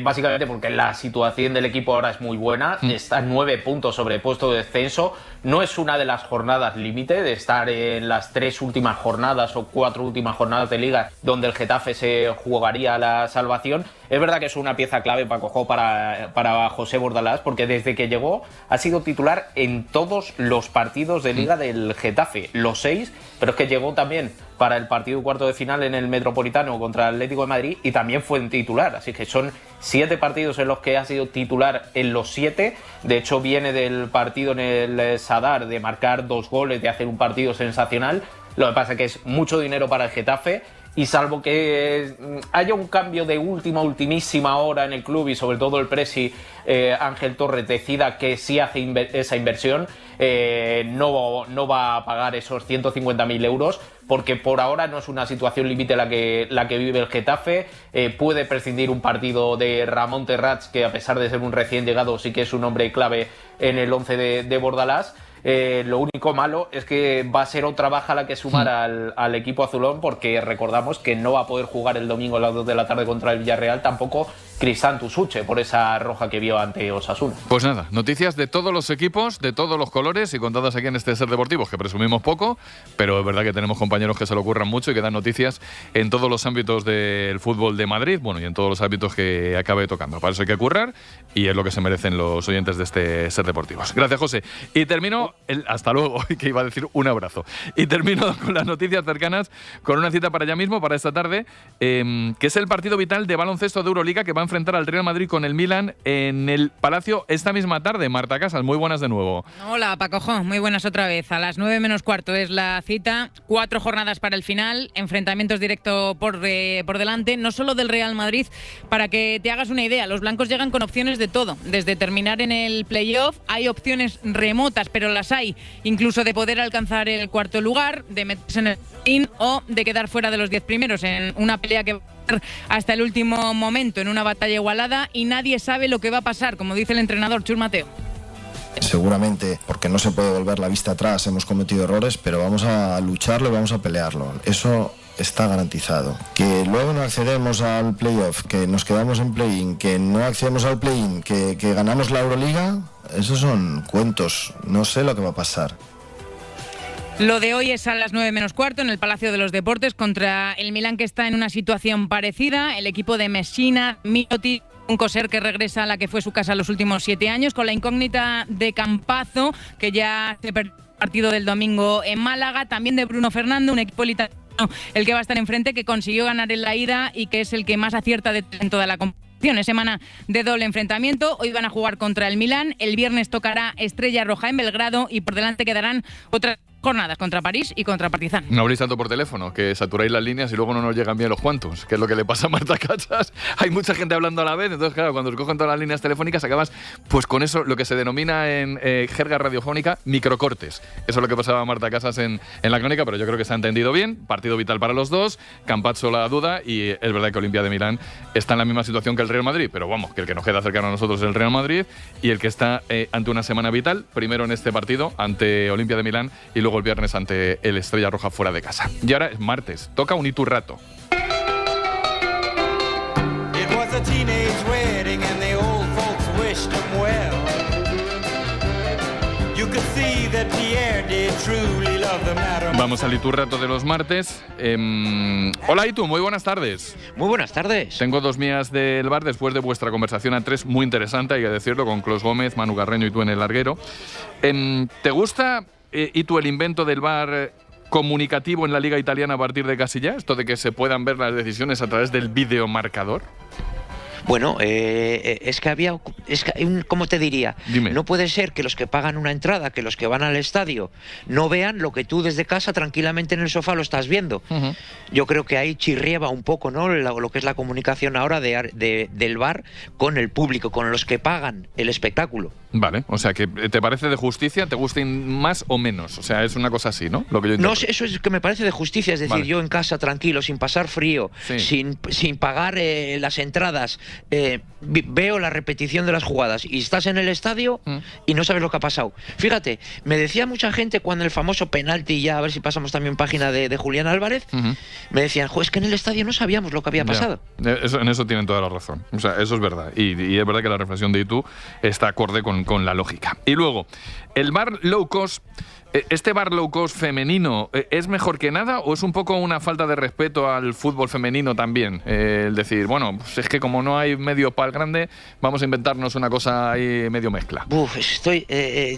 Básicamente porque la situación del equipo ahora es muy buena, está 9 puntos sobre el puesto de descenso, no es una de las jornadas límite de estar en las 3 últimas jornadas o 4 últimas jornadas de liga donde el Getafe se jugaría la salvación. Es verdad que es una pieza clave para José Bordalás, porque desde que llegó ha sido titular en todos los partidos de liga del Getafe, los 6, pero es que llegó también para el partido cuarto de final en el Metropolitano contra el Atlético de Madrid y también fue en titular, así que son 7 partidos en los que ha sido titular en los 7. De hecho viene del partido en el Sadar de marcar 2 goles, de hacer un partido sensacional. Lo que pasa es que es mucho dinero para el Getafe, y salvo que haya un cambio de ultimísima hora en el club y sobre todo el presi Ángel Torres decida que sí hace esa inversión, no va a pagar esos 150.000 euros, porque por ahora no es una situación límite la que vive el Getafe. Puede prescindir un partido de Ramón Terrats, que a pesar de ser un recién llegado sí que es un hombre clave en el 11 de Bordalás. Lo único malo es que va a ser otra baja la que sumar al equipo azulón, porque recordamos que no va a poder jugar el domingo a las 2 de la tarde contra el Villarreal, tampoco Cristantus Uche por esa roja que vio ante Osasuna. Pues nada, noticias de todos los equipos, de todos los colores y contadas aquí en este Ser Deportivos, que presumimos poco, pero es verdad que tenemos compañeros que se lo ocurran mucho y que dan noticias en todos los ámbitos del fútbol de Madrid, bueno, y en todos los ámbitos que acabe tocando. Para eso hay que currar y es lo que se merecen los oyentes de este Ser Deportivos. Gracias, José. Y termino, hasta luego, que iba a decir un abrazo. Y termino con las noticias cercanas, con una cita para ya mismo, para esta tarde, que es el partido vital de baloncesto de Euroliga que va a enfrentar al Real Madrid con el Milan en el Palacio esta misma tarde. Marta Casas, muy buenas de nuevo. Hola, Pacojo, muy buenas otra vez. A las 9:15 es la cita, 4 jornadas para el final, enfrentamientos directos por delante, no solo del Real Madrid. Para que te hagas una idea, los blancos llegan con opciones de todo, desde terminar en el playoff, hay opciones remotas, pero las hay, incluso de poder alcanzar el cuarto lugar, de meterse en el play-in o de quedar fuera de los 10 primeros en una pelea que hasta el último momento, en una batalla igualada, y nadie sabe lo que va a pasar, como dice el entrenador Chus Mateo. Seguramente, porque no se puede volver la vista atrás, hemos cometido errores, pero vamos a lucharlo y vamos a pelearlo. Eso está garantizado. Que luego no accedemos al playoff, que nos quedamos en play-in, que no accedemos al play-in, que ganamos la Euroliga, esos son cuentos. No sé lo que va a pasar. Lo de hoy es a las 9:15 en el Palacio de los Deportes contra el Milán, que está en una situación parecida. El equipo de Messina, Mirotic, un Coser que regresa a la que fue su casa los últimos 7 años, con la incógnita de Campazzo, que ya se perdió el partido del domingo en Málaga, también de Bruno Fernando, un equipo italiano el que va a estar enfrente, que consiguió ganar en la ida y que es el que más acierta en toda la competición. Es semana de doble enfrentamiento. Hoy van a jugar contra el Milán, el viernes tocará Estrella Roja en Belgrado y por delante quedarán otras jornadas contra París y contra Partizan. No habléis tanto por teléfono, que saturáis las líneas y luego no nos llegan bien los cuantos, que es lo que le pasa a Marta Casas. Hay mucha gente hablando a la vez, entonces claro, cuando os cogen todas las líneas telefónicas acabas pues con eso, lo que se denomina en jerga radiofónica, microcortes. Eso es lo que pasaba a Marta Casas en la crónica, pero yo creo que se ha entendido bien. Partido vital para los dos, Campazzo la duda y es verdad que Olimpia de Milán está en la misma situación que el Real Madrid, pero vamos, que el que nos queda cercano a nosotros es el Real Madrid y el que está ante una semana vital, primero en este partido ante Olimpia de Milán y luego el viernes ante el Estrella Roja fuera de casa. Y ahora es martes, toca un Iturrato. Vamos al Iturrato de los martes. Hola Itu, muy buenas tardes. Muy buenas tardes. Tengo 2 mías del bar después de vuestra conversación a 3, muy interesante, hay que decirlo, con Clos Gómez, Manu Carreño y tú en el larguero. ¿Te gusta y tú el invento del VAR comunicativo en la Liga Italiana a partir de casi ya? Esto de que se puedan ver las decisiones a través del videomarcador. Bueno, es que ¿cómo te diría? Dime. No puede ser que los que pagan una entrada, que los que van al estadio, no vean lo que tú desde casa tranquilamente en el sofá lo estás viendo. Uh-huh. Yo creo que ahí chirriaba un poco, ¿no?, lo que es la comunicación ahora del VAR con el público, con los que pagan el espectáculo. Vale, o sea, que ¿te parece de justicia? ¿Te gusta más o menos? O sea, es una cosa así, ¿no? Lo que yo no, eso es que me parece de justicia, es decir, vale, yo en casa tranquilo, sin pasar frío, sí, sin pagar las entradas, veo la repetición de las jugadas y estás en el estadio y no sabes lo que ha pasado. Fíjate, me decía mucha gente cuando el famoso penalti, ya a ver si pasamos también página de Julián Álvarez, me decían, es que en el estadio no sabíamos lo que había pasado. En eso tienen toda la razón, o sea, eso es verdad y es verdad que la reflexión de Itu está acorde con la lógica. Y luego, el VAR low cost, ¿este VAR low cost femenino es mejor que nada o es un poco una falta de respeto al fútbol femenino también? El decir, bueno, pues es que como no hay medio pal grande, vamos a inventarnos una cosa ahí medio mezcla.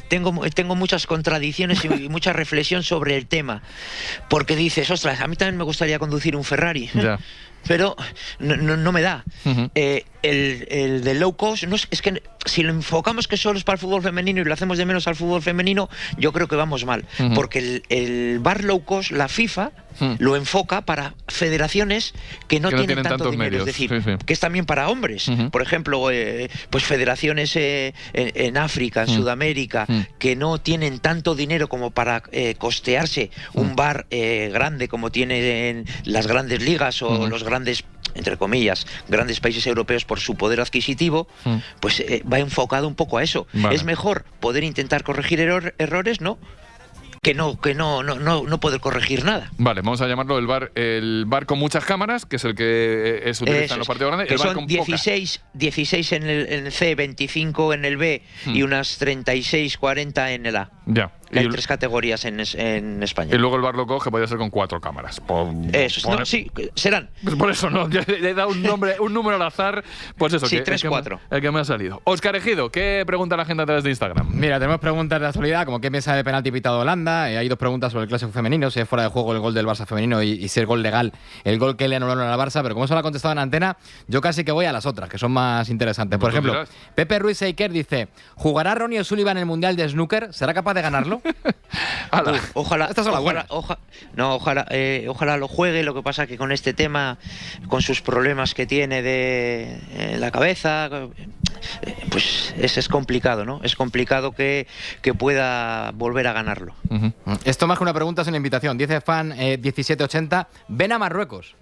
Tengo muchas contradicciones y mucha reflexión sobre el tema, porque dices, ostras, a mí también me gustaría conducir un Ferrari. Ya. Pero no me da. El de low cost, es que si lo enfocamos que solo es para el fútbol femenino y lo hacemos de menos al fútbol femenino, yo creo que vamos mal. Porque el VAR low cost, la FIFA, lo enfoca para federaciones que no tienen tanto dinero, medios. Es decir, que es también para hombres. Por ejemplo, pues federaciones en África, en Sudamérica, que no tienen tanto dinero como para costearse un VAR grande como tienen las grandes ligas o los grandes, entre comillas, grandes países europeos por su poder adquisitivo, pues va enfocado un poco a eso. Vale. Es mejor poder intentar corregir errores, ¿no?, que no poder corregir nada. Vale, vamos a llamarlo el bar con muchas cámaras, que es el que se utiliza en los partidos grandes. Que el bar son con 16 en el C, 25 en el B y unas 36, 40 en el A. Ya. Hay 3 categorías en España. Y luego el bar loco, que podría ser con 4 cámaras. No, sí, serán. Pues por eso no, yo le he dado un número al azar, pues eso. Sí, que, 3, 4. El que me ha salido. Óscar Ejido, ¿qué pregunta la gente a través de Instagram? Mira, tenemos preguntas de actualidad, como qué piensa del penalti pitado de Holanda. Hay 2 preguntas sobre el clásico femenino, si es fuera de juego el gol del Barça femenino y si es gol legal el gol que le anularon al Barça. Pero como eso lo ha contestado en antena, yo casi que voy a las otras, que son más interesantes. Por ejemplo, Pepe Ruiz Seiker dice: ¿jugará Ronnie O'Sullivan en el Mundial de Snooker? ¿Será capaz de ganarlo? Ojalá. Estas son las buenas. Ojalá lo juegue. Lo que pasa que con este tema, con sus problemas que tiene de la cabeza, pues es complicado, ¿no? Es complicado que pueda volver a ganarlo. Esto más que una pregunta es una invitación. Dice fan 1780, ven a Marruecos.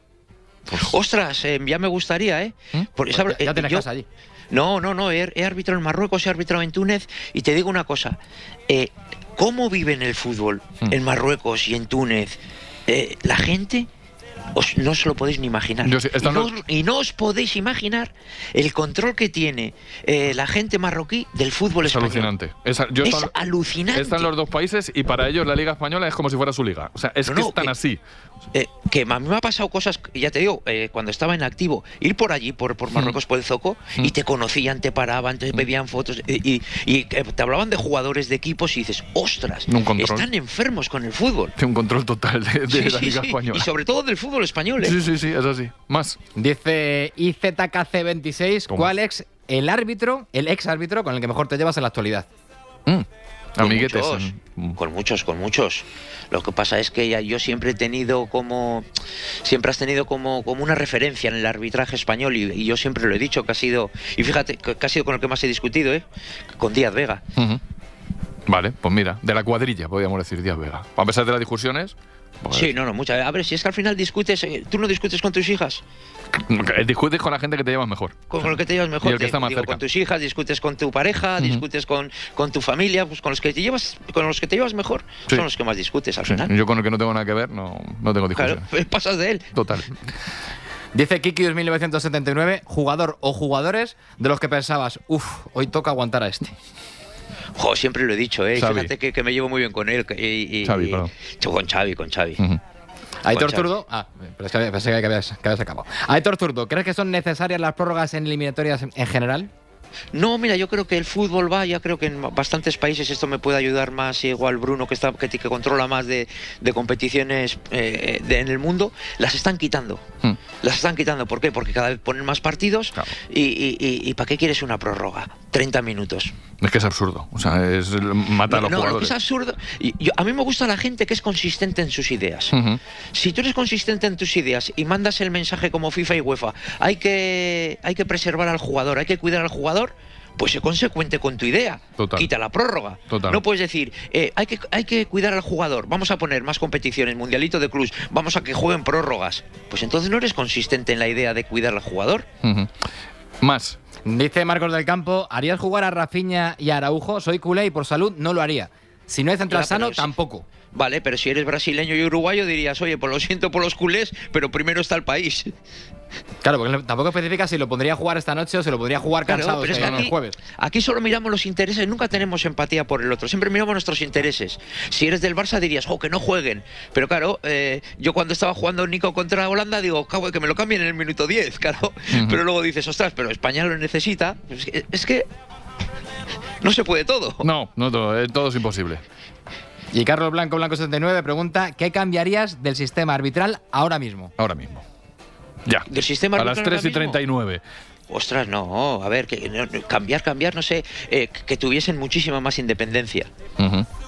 Ostras, ya me gustaría, ¿eh? Pues ya tienes casa allí. No, he arbitrado en Marruecos, he arbitrado en Túnez y te digo una cosa, ¿cómo viven el fútbol en Marruecos y en Túnez? La gente... no os lo podéis ni imaginar. Y no os podéis imaginar el control que tiene la gente marroquí del fútbol español. Alucinante. Es alucinante. Están los 2 países y para ellos la Liga Española es como si fuera su liga. O sea, que están así. Que a mí me ha pasado cosas, ya te digo, cuando estaba en activo, ir por allí, por Marruecos, por el Zoco, y te conocían, te paraban, te pedían fotos, y te hablaban de jugadores de equipos y dices, ostras, están enfermos con el fútbol. Tiene un control total de la Liga Española. Y sobre todo del fútbol español, ¿eh? Sí, es así. Más. Dice IZKC26, ¿cuál es el ex árbitro con el que mejor te llevas en la actualidad? Amiguetes. Con muchos. Lo que pasa es que yo siempre he tenido siempre has tenido como una referencia en el arbitraje español y yo siempre lo he dicho que ha sido, y fíjate que ha sido con el que más he discutido, con Díaz Vega. Vale, pues mira, de la cuadrilla podríamos decir Díaz Vega. A pesar de las discusiones. Pues... Sí, muchas. A ver, si es que al final discutes, ¿tú no discutes con tus hijas? Discutes con la gente que te llevas mejor. Con el que te llevas mejor. Y el que está más cerca. Con tus hijas, discutes con tu pareja, discutes con tu familia, pues con los que te llevas mejor, son los que más discutes al final. Yo con el que no tengo nada que ver, no tengo discusión. Claro, pasas de él. Total. Dice Kiki 1979, jugador o jugadores de los que pensabas, hoy toca aguantar a este. Siempre lo he dicho, fíjate que me llevo muy bien con él. Xavi, perdón. Con Xavi. Aitor Zurdo. Pero es que pensé que habías acabado. Aitor Zurdo, ¿crees que son necesarias las prórrogas en eliminatorias en general? No, mira, yo creo que el fútbol ya creo que en bastantes países esto me puede ayudar más, igual Bruno que controla más de competiciones en el mundo, las están quitando. Las están quitando, ¿por qué? Porque cada vez ponen más partidos, claro. Y ¿para qué quieres una prórroga? 30 minutos. Es que es absurdo, o sea, es matar a los jugadores. No, es absurdo. A mí me gusta la gente que es consistente en sus ideas. Si tú eres consistente en tus ideas y mandas el mensaje como FIFA y UEFA, hay que preservar al jugador, hay que cuidar al jugador, pues sé consecuente con tu idea. Total. Quita la prórroga. Total. No puedes decir, hay que cuidar al jugador, vamos a poner más competiciones, mundialito de clubs, vamos a que jueguen prórrogas. Pues entonces no eres consistente en la idea de cuidar al jugador. Más. Dice Marcos del Campo, ¿harías jugar a Rafinha y a Araujo? Soy culé y por salud no lo haría. Si no hay central sano, tampoco. Vale, pero si eres brasileño y uruguayo dirías, oye, pues lo siento por los culés, pero primero está el país. Claro, porque tampoco especifica si lo pondría a jugar esta noche o si lo podría jugar cansado el jueves. Aquí solo miramos los intereses, nunca tenemos empatía por el otro, siempre miramos nuestros intereses. Si eres del Barça dirías, que no jueguen. Pero claro, yo cuando estaba jugando Nico contra Holanda digo, que me lo cambien en el minuto 10, claro. Pero luego dices, ostras, pero España lo necesita. Es que no se puede todo. No todo es imposible. Y Carlos Blanco 79 pregunta, ¿qué cambiarías del sistema arbitral ahora mismo? Ahora mismo. Ya. ¿Del sistema a las 3:39. Ostras, no, a ver, cambiar, no sé, que tuviesen muchísima más independencia.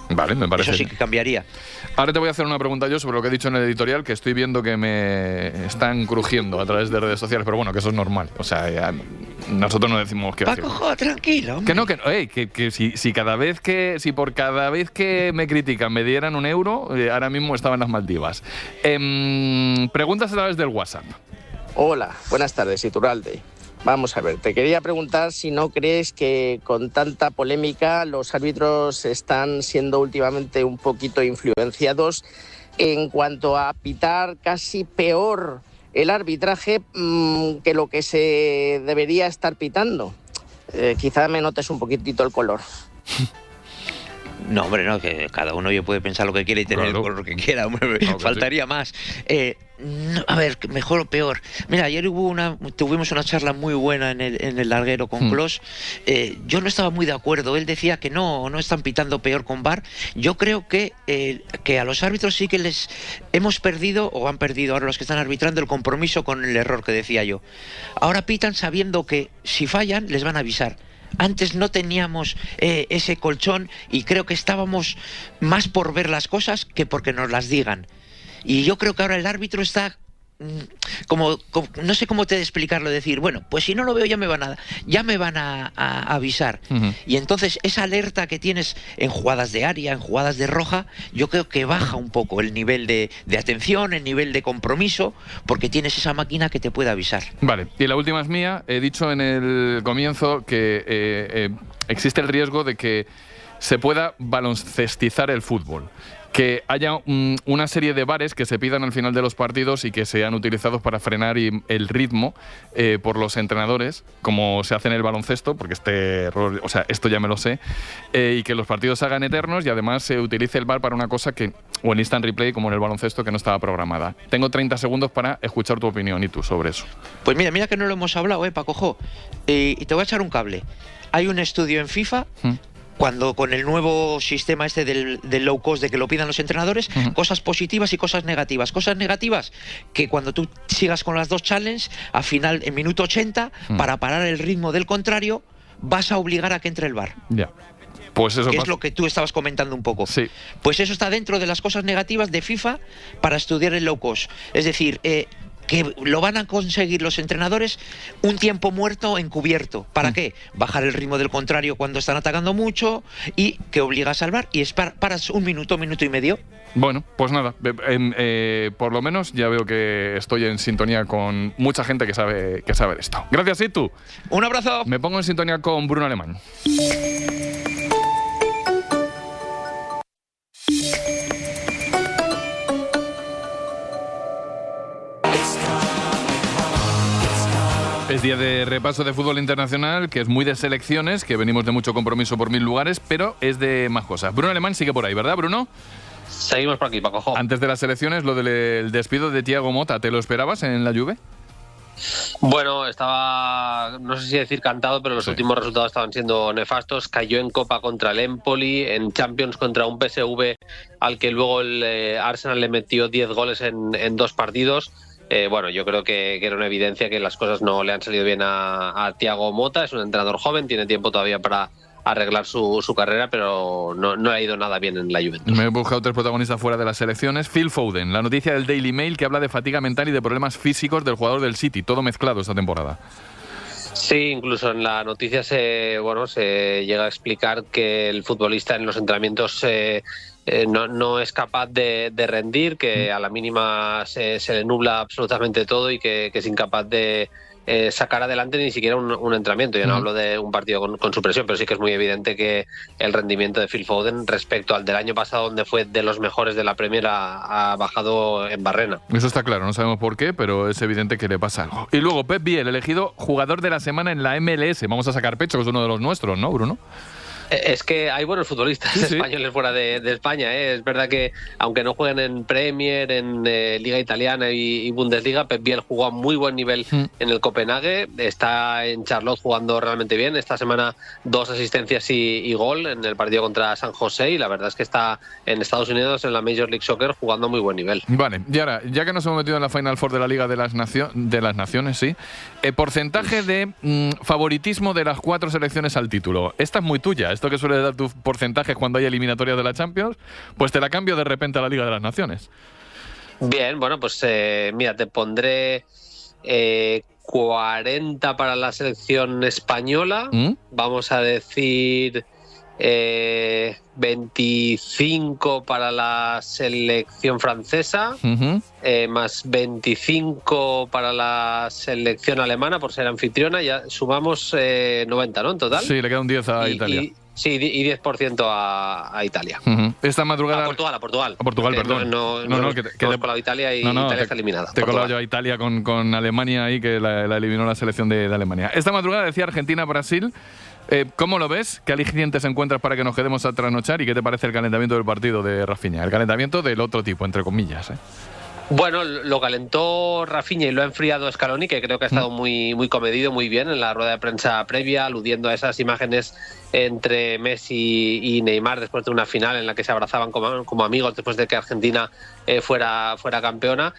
Vale, me parece. Eso sí que cambiaría. Ahora te voy a hacer una pregunta yo sobre lo que he dicho en el editorial, que estoy viendo que me están crujiendo a través de redes sociales, pero bueno, que eso es normal. O sea, nosotros no decimos que... Paco, tranquilo, hombre. Que si por cada vez que me critican me dieran €1, ahora mismo estaba en las Maldivas. Preguntas a través del WhatsApp. Hola, buenas tardes, Iturralde. Vamos a ver, te quería preguntar si no crees que con tanta polémica los árbitros están siendo últimamente un poquito influenciados en cuanto a pitar casi peor el arbitraje que lo que se debería estar pitando. Quizá me notes un poquitito el color. No, hombre, no, que cada uno puede pensar lo que quiere y tener el color que quiera, hombre, faltaría más. No, a ver, mejor o peor. Mira, ayer tuvimos una charla muy buena en el larguero con Klos. Yo no estaba muy de acuerdo. Él decía que no están pitando peor con VAR. Yo creo que a los árbitros sí que les hemos perdido, o han perdido ahora los que están arbitrando, el compromiso con el error que decía yo. Ahora pitan sabiendo que si fallan les van a avisar. Antes no teníamos ese colchón y creo que estábamos más por ver las cosas que porque nos las digan. Y yo creo que ahora el árbitro está como no sé cómo te explicarlo, decir, bueno, pues si no lo veo ya me van a avisar. Y entonces esa alerta que tienes en jugadas de área, en jugadas de roja, yo creo que baja un poco el nivel de atención, el nivel de compromiso, porque tienes esa máquina que te puede avisar. Vale, y la última es mía. He dicho en el comienzo que existe el riesgo de que se pueda baloncestizar el fútbol. Que haya una serie de bares que se pidan al final de los partidos y que sean utilizados para frenar el ritmo por los entrenadores, como se hace en el baloncesto, porque esto ya me lo sé, y que los partidos se hagan eternos y además se utilice el VAR para una cosa o el instant replay, como en el baloncesto, que no estaba programada. Tengo 30 segundos para escuchar tu opinión y tú sobre eso. Pues mira que no lo hemos hablado, Paco. Y te voy a echar un cable. Hay un estudio en FIFA... Cuando con el nuevo sistema del low cost, de que lo pidan los entrenadores, cosas positivas y cosas negativas. Cosas negativas, que cuando tú sigas con las dos challenges, al final, en minuto 80, para parar el ritmo del contrario, vas a obligar a que entre el VAR. Ya. Pues eso es lo que tú estabas comentando un poco. Sí. Pues eso está dentro de las cosas negativas de FIFA para estudiar el low cost. Es decir, que lo van a conseguir los entrenadores un tiempo muerto encubierto. ¿Para qué? Bajar el ritmo del contrario cuando están atacando mucho y que obliga a salvar y paras un minuto y medio. Bueno, pues nada, por lo menos ya veo que estoy en sintonía con mucha gente que sabe de esto. Gracias, Itu. Un abrazo. Me pongo en sintonía con Bruno Alemán. Es día de repaso de fútbol internacional, que es muy de selecciones, que venimos de mucho compromiso por 1000 lugares, pero es de más cosas. Bruno Alemán sigue por ahí, ¿verdad, Bruno? Seguimos por aquí, Paco. Antes de las selecciones, lo del despido de Thiago Motta, ¿te lo esperabas en la Juve? Bueno, estaba, no sé si decir cantado, pero los últimos resultados estaban siendo nefastos. Cayó en Copa contra el Empoli, en Champions contra un PSV al que luego el Arsenal le metió 10 goles en 2 partidos. Bueno, yo creo que era una evidencia que las cosas no le han salido bien a Thiago Motta. Es un entrenador joven, tiene tiempo todavía para arreglar su carrera, pero no ha ido nada bien en la Juventus. Me he buscado 3 protagonistas fuera de las selecciones. Phil Foden, la noticia del Daily Mail que habla de fatiga mental y de problemas físicos del jugador del City, todo mezclado esta temporada. Sí, incluso en la noticia se llega a explicar que el futbolista en los entrenamientos no es capaz de rendir, que a la mínima se le nubla absolutamente todo y que es incapaz de sacar adelante ni siquiera un entrenamiento. Ya no hablo de un partido con su presión, pero sí que es muy evidente que el rendimiento de Phil Foden respecto al del año pasado, donde fue de los mejores de la Premier, ha bajado en barrena. Eso está claro, no sabemos por qué, pero es evidente que le pasa algo. Y luego Pep Biel, elegido jugador de la semana en la MLS. Vamos a sacar pecho, que es uno de los nuestros, ¿no, Bruno? Es que hay buenos futbolistas españoles fuera de España. Es verdad que, aunque no jueguen en Premier, en Liga Italiana y Bundesliga, Pep Biel jugó a muy buen nivel en el Copenhague. Está en Charlotte jugando realmente bien. Esta semana 2 asistencias y gol en el partido contra San José. Y la verdad es que está en Estados Unidos, en la Major League Soccer, jugando a muy buen nivel. Vale, y ahora, ya que nos hemos metido en la Final Four de la Liga de las Naciones, sí. Porcentaje de favoritismo de las 4 selecciones al título. Esta es muy tuya. Esto que suele dar tus porcentajes cuando hay eliminatorias de la Champions, pues te la cambio de repente a la Liga de las Naciones. Bien, bueno, pues mira, te pondré 40 para la selección española. Vamos a decir 25 para la selección francesa, más 25 para la selección alemana por ser anfitriona. Ya sumamos 90, ¿no? En total. Sí, le queda un 10 a Italia. Sí, y 10% a Italia. Esta madrugada... A Portugal. A Portugal, perdón. No, que hemos colado a Italia y Italia está eliminada. Te he colado yo a Italia con Alemania ahí, que la eliminó la selección de Alemania. Esta madrugada decía Argentina-Brasil. ¿Cómo lo ves? ¿Qué alicientes encuentras para que nos quedemos a trasnochar? ¿Y qué te parece el calentamiento del partido de Rafinha? El calentamiento del otro tipo, entre comillas, Bueno, lo calentó Rafinha y lo ha enfriado Scaloni, que creo que ha estado muy comedido, muy bien en la rueda de prensa previa, aludiendo a esas imágenes entre Messi y Neymar después de una final en la que se abrazaban como amigos después de que Argentina fuera campeona.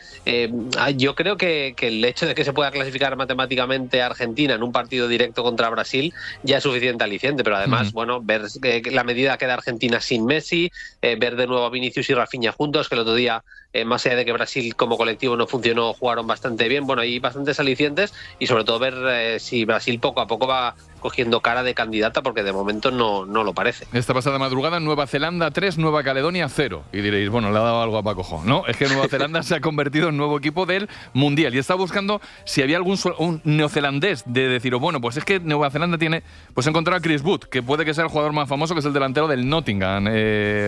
Yo creo que el hecho de que se pueda clasificar matemáticamente a Argentina en un partido directo contra Brasil ya es suficiente aliciente, pero además, ver la medida que da Argentina sin Messi, ver de nuevo a Vinicius y Rafinha juntos, que el otro día, más allá de que Brasil como colectivo no funcionó, jugaron bastante bien. Bueno, hay bastantes alicientes y sobre todo ver si Brasil poco a poco va cogiendo cara de candidata, porque de momento no lo parece. Esta pasada madrugada, Nueva Zelanda 3, Nueva Caledonia 0. Y diréis, bueno, le ha dado algo a Paco Jo. No, es que Nueva Zelanda se ha convertido en nuevo equipo del Mundial y está buscando si había un neozelandés de decir, bueno, pues es que Nueva Zelanda tiene, pues encontrar a Chris Wood, que puede que sea el jugador más famoso, que es el delantero del Nottingham.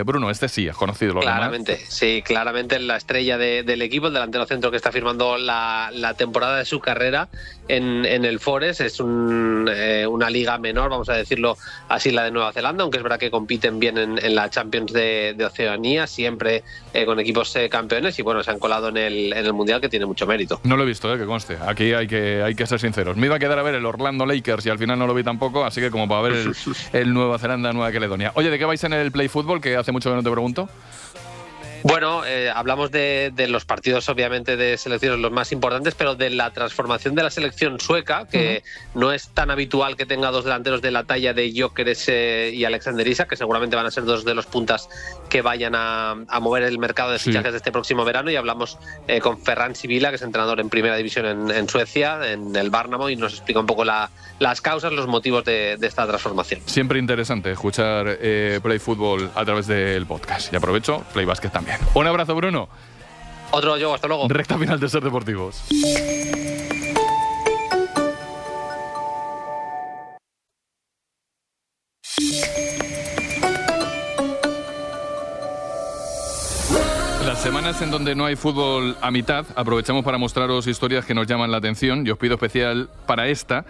Bruno, este sí es conocido. Claramente, sí, claramente la estrella del equipo, el delantero centro que está firmando la temporada de su carrera en el Forest. Es una liga menor, vamos a decirlo así, la de Nueva Zelanda, aunque es verdad que compiten bien en la Champions de Oceanía, siempre con equipos campeones, y bueno, se han colado en el Mundial, que tiene mucho mérito. No lo he visto, que conste. Aquí hay que ser sinceros. Me iba a quedar a ver el Orlando Lakers y al final no lo vi tampoco, así que como para ver el Nueva Zelanda, Nueva Caledonia. Oye, ¿de qué vais en el Play Fútbol? Que hace mucho que no te pregunto. Bueno, hablamos de los partidos, obviamente, de selecciones los más importantes, pero de la transformación de la selección sueca, que no es tan habitual que tenga dos delanteros de la talla de Gyökeres y Alexander Isak, que seguramente van a ser dos de los puntas que vayan a mover el mercado de fichajes de este próximo verano. Y hablamos con Ferran Sibila, que es entrenador en Primera División en Suecia, en el Värnamo, y nos explica un poco las causas, los motivos de esta transformación. Siempre interesante escuchar Play Fútbol a través del podcast. Y aprovecho, Play Basket también. Un abrazo, Bruno. Otro yo, hasta luego. Recta final de Ser Deportivos. Las semanas en donde no hay fútbol a mitad, aprovechamos para mostraros historias que nos llaman la atención, y os pido especial para esta,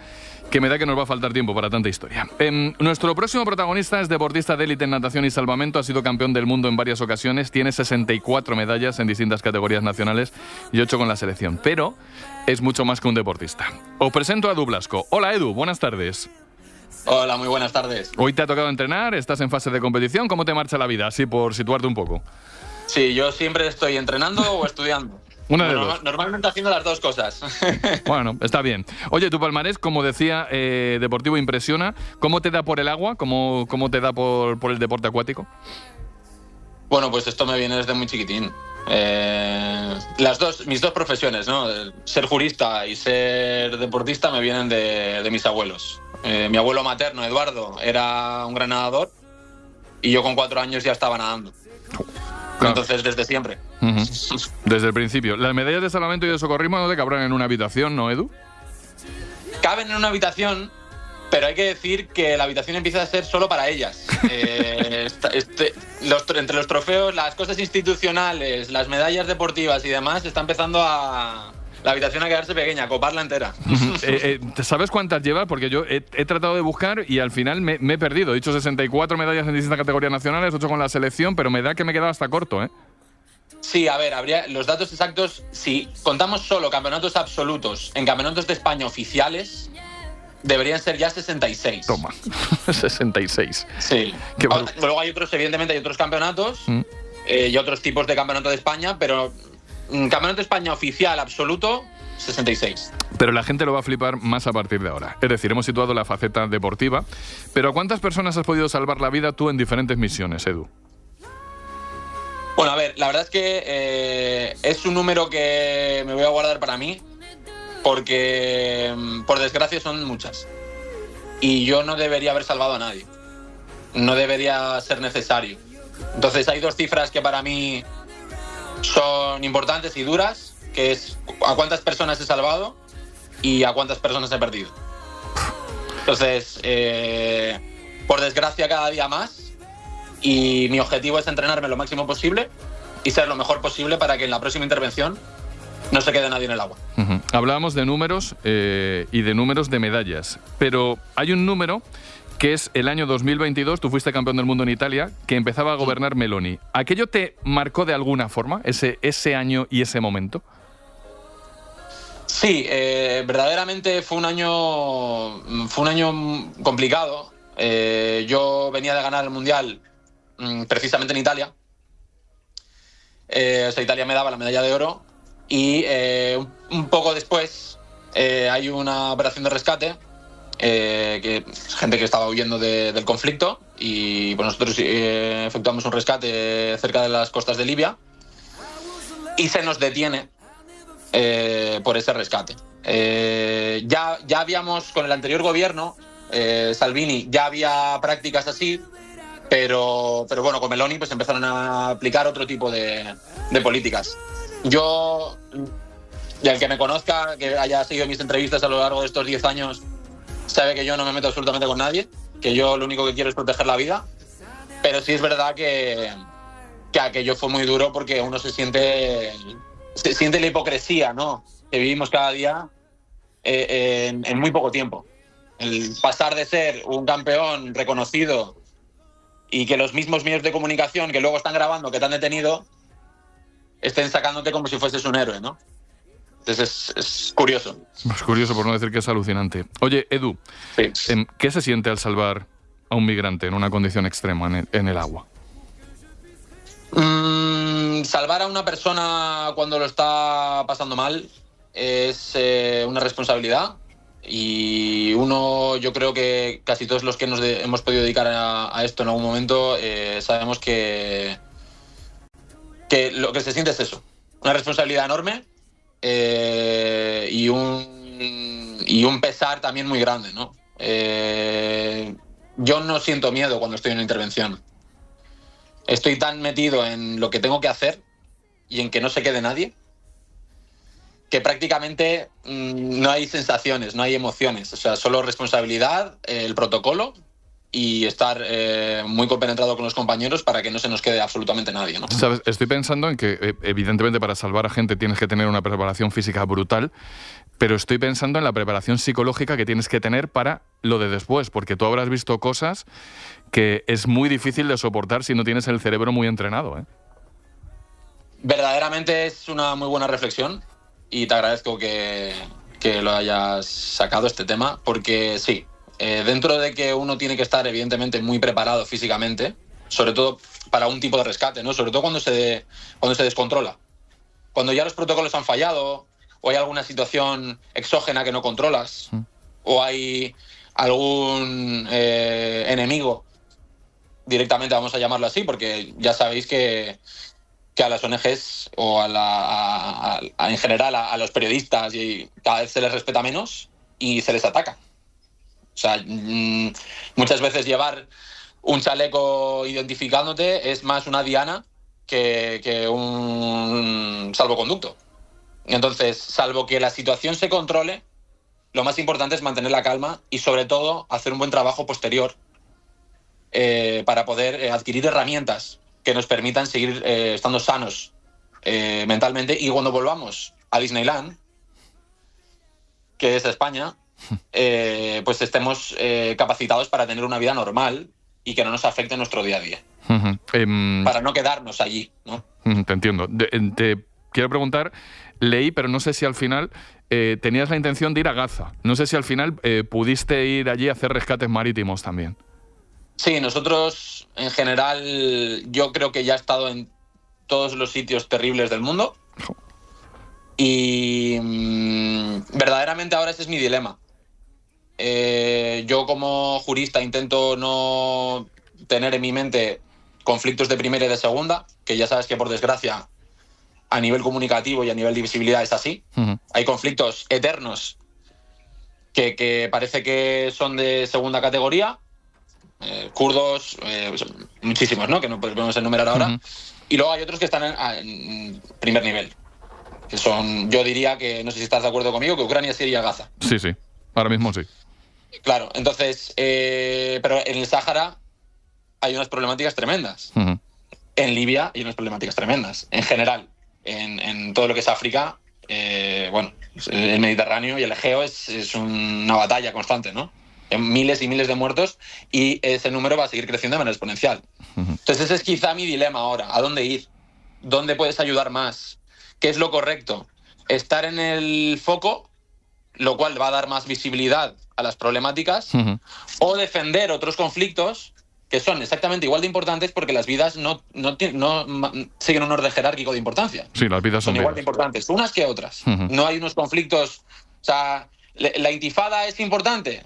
que me da que nos va a faltar tiempo para tanta historia. Nuestro próximo protagonista es deportista de élite en natación y salvamento, ha sido campeón del mundo en varias ocasiones, tiene 64 medallas en distintas categorías nacionales y 8 con la selección, pero es mucho más que un deportista. Os presento a Edu Blasco. Hola Edu, buenas tardes. Hola, muy buenas tardes. Hoy te ha tocado entrenar, estás en fase de competición, ¿cómo te marcha la vida? Así por situarte un poco. Sí, yo siempre estoy entrenando o estudiando. Una de dos. Normalmente haciendo las dos cosas. Bueno, está bien. Oye, tu palmarés, como decía, deportivo impresiona. ¿Cómo te da por el agua? ¿Cómo te da por el deporte acuático? Bueno, pues esto me viene desde muy chiquitín. Mis dos profesiones, ¿no? Ser jurista y ser deportista me vienen de mis abuelos. Mi abuelo materno, Eduardo, era un gran nadador y yo con 4 años ya estaba nadando. Claro. Entonces, desde siempre. Desde el principio. Las medallas de salvamento y de socorrismo no te cabrán en una habitación, ¿no, Edu? Caben en una habitación, pero hay que decir que la habitación empieza a ser solo para ellas. Entre los trofeos, las cosas institucionales, las medallas deportivas y demás, está empezando la habitación a quedarse pequeña, a coparla entera. ¿Sabes cuántas llevas? Porque yo he tratado de buscar y al final me he perdido. He dicho 64 medallas en distintas categorías nacionales, 8 con la selección, pero me da que me he quedado hasta corto, ¿eh? Sí, a ver, habría los datos exactos. Si contamos solo campeonatos absolutos en campeonatos de España oficiales, deberían ser ya 66. Toma, 66. Sí. Luego hay otros, evidentemente hay otros campeonatos y otros tipos de campeonato de España, pero campeonato de España oficial absoluto, 66. Pero la gente lo va a flipar más a partir de ahora. Es decir, hemos situado la faceta deportiva, pero ¿a cuántas personas has podido salvar la vida tú en diferentes misiones, Edu? Bueno, a ver, la verdad es que es un número que me voy a guardar para mí, porque por desgracia son muchas. Y yo no debería haber salvado a nadie. no debería ser necesario. Entonces hay dos cifras que para mí son importantes y duras, que es a cuántas personas he salvado y a cuántas personas he perdido. Entonces, por desgracia, cada día más, y mi objetivo es entrenarme lo máximo posible y ser lo mejor posible para que en la próxima intervención no se quede nadie en el agua. Hablábamos de números y de números de medallas, pero hay un número que es el año 2022, tú fuiste campeón del mundo en Italia, que empezaba a gobernar Meloni. ¿Aquello te marcó de alguna forma, ese año y ese momento? Sí, verdaderamente fue un año complicado. Yo venía de ganar el Mundial precisamente en Italia. Italia me daba la medalla de oro y un poco después hay una operación de rescate, que gente que estaba huyendo del conflicto, y pues nosotros efectuamos un rescate cerca de las costas de Libia y se nos detiene por ese rescate. Ya habíamos, con el anterior gobierno, Salvini, ya había prácticas así, pero bueno, con Meloni pues empezaron a aplicar otro tipo de políticas. Yo, y el que me conozca, que haya seguido mis entrevistas a lo largo de estos 10 años, sabe que yo no me meto absolutamente con nadie, que yo lo único que quiero es proteger la vida, pero sí es verdad que aquello fue muy duro, porque uno se siente la hipocresía, ¿no?, que vivimos cada día en muy poco tiempo. El pasar de ser un campeón reconocido y que los mismos medios de comunicación que luego están grabando que te han detenido estén sacándote como si fueses un héroe, ¿no? Entonces es curioso. Es curioso, por no decir que es alucinante. Oye, Edu, sí. ¿Qué se siente al salvar a un migrante en una condición extrema en el agua? Salvar a una persona cuando lo está pasando mal es una responsabilidad, y yo creo que casi todos los que nos hemos podido dedicar a esto en algún momento sabemos que lo que se siente es eso, una responsabilidad enorme, y un pesar también muy grande, ¿no? Yo no siento miedo cuando estoy en una intervención. Estoy tan metido en lo que tengo que hacer y en que no se quede nadie, que prácticamente no hay sensaciones, no hay emociones. O sea, solo responsabilidad, el protocolo y estar muy compenetrado con los compañeros para que no se nos quede absolutamente nadie, ¿no? ¿Sabes? Estoy pensando en que, evidentemente, para salvar a gente tienes que tener una preparación física brutal, pero estoy pensando en la preparación psicológica que tienes que tener para lo de después, porque tú habrás visto cosas que es muy difícil de soportar si no tienes el cerebro muy entrenado, ¿eh? Verdaderamente es una muy buena reflexión, y te agradezco que lo hayas sacado, este tema, porque sí, dentro de que uno tiene que estar evidentemente muy preparado físicamente, sobre todo para un tipo de rescate, ¿no? Sobre todo cuando se descontrola. Cuando ya los protocolos han fallado, o hay alguna situación exógena que no controlas, o hay algún enemigo, directamente vamos a llamarlo así, porque ya sabéis que a las ONGs o en general a los periodistas y cada vez se les respeta menos y se les ataca. O sea, muchas veces llevar un chaleco identificándote es más una diana que un salvoconducto. Entonces, salvo que la situación se controle, lo más importante es mantener la calma y, sobre todo, hacer un buen trabajo posterior para poder adquirir herramientas que nos permitan seguir estando sanos mentalmente, y cuando volvamos a Disneyland, que es España, pues estemos capacitados para tener una vida normal y que no nos afecte nuestro día a día. Para no quedarnos allí, ¿no? Te entiendo. Te quiero preguntar, leí, pero no sé si al final tenías la intención de ir a Gaza. No sé si al final pudiste ir allí a hacer rescates marítimos también. Sí, nosotros en general, yo creo que ya he estado en todos los sitios terribles del mundo, y verdaderamente ahora ese es mi dilema. Yo como jurista intento no tener en mi mente conflictos de primera y de segunda, que ya sabes que por desgracia a nivel comunicativo y a nivel de visibilidad es así. Hay conflictos eternos que parece que son de segunda categoría, kurdos, muchísimos, ¿no? Que no podemos enumerar ahora. Y luego hay otros que están en primer nivel, que son, yo diría que, no sé si estás de acuerdo conmigo, que Ucrania, Siria, Gaza. Sí, ahora mismo sí. Claro, entonces, pero en el Sáhara hay unas problemáticas tremendas. En Libia hay unas problemáticas tremendas. En general, en todo lo que es África, el Mediterráneo y el Egeo es una batalla constante, ¿no? Miles y miles de muertos, y ese número va a seguir creciendo de manera exponencial. Entonces ese es quizá mi dilema ahora. ¿A dónde ir? ¿Dónde puedes ayudar más? ¿Qué es lo correcto? ¿Estar en el foco, lo cual va a dar más visibilidad a las problemáticas, o defender otros conflictos que son exactamente igual de importantes, porque las vidas no siguen un orden jerárquico de importancia? Sí, las vidas son igual de importantes unas que otras. No hay unos conflictos... O sea, ¿la intifada es importante?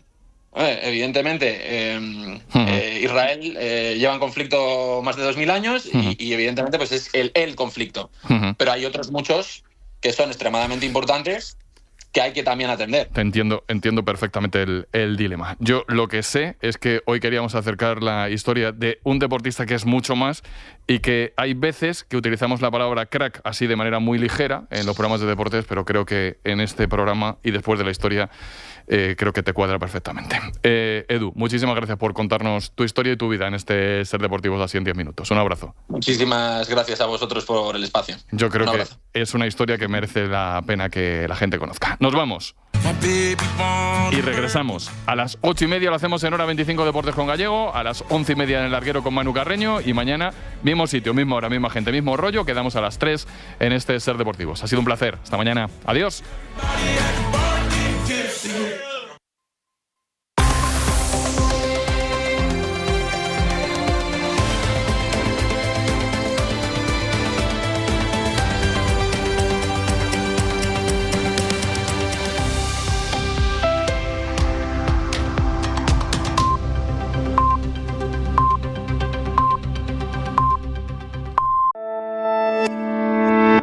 Evidentemente, Israel lleva en conflicto más de 2000 años y evidentemente pues es el conflicto. Pero hay otros muchos que son extremadamente importantes, que hay que también atender. Te entiendo perfectamente el dilema. Yo lo que sé es que hoy queríamos acercar la historia de un deportista que es mucho más, y que hay veces que utilizamos la palabra crack así de manera muy ligera en los programas de deportes, pero creo que en este programa y después de la historia creo que te cuadra perfectamente. Edu, muchísimas gracias por contarnos tu historia y tu vida en este Ser Deportivos así en 10 minutos. Un abrazo. Muchísimas gracias a vosotros por el espacio. Yo creo que es una historia que merece la pena que la gente conozca. Nos vamos. Y regresamos. A las 8:30 lo hacemos en Hora 25 Deportes con Gallego, a las 11:30 en El Larguero con Manu Carreño, y mañana mismo sitio, misma hora, misma gente, mismo rollo. Quedamos a las 3 en este Ser Deportivos. Ha sido un placer. Hasta mañana. Adiós.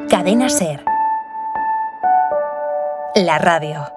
Cadena Ser. La radio.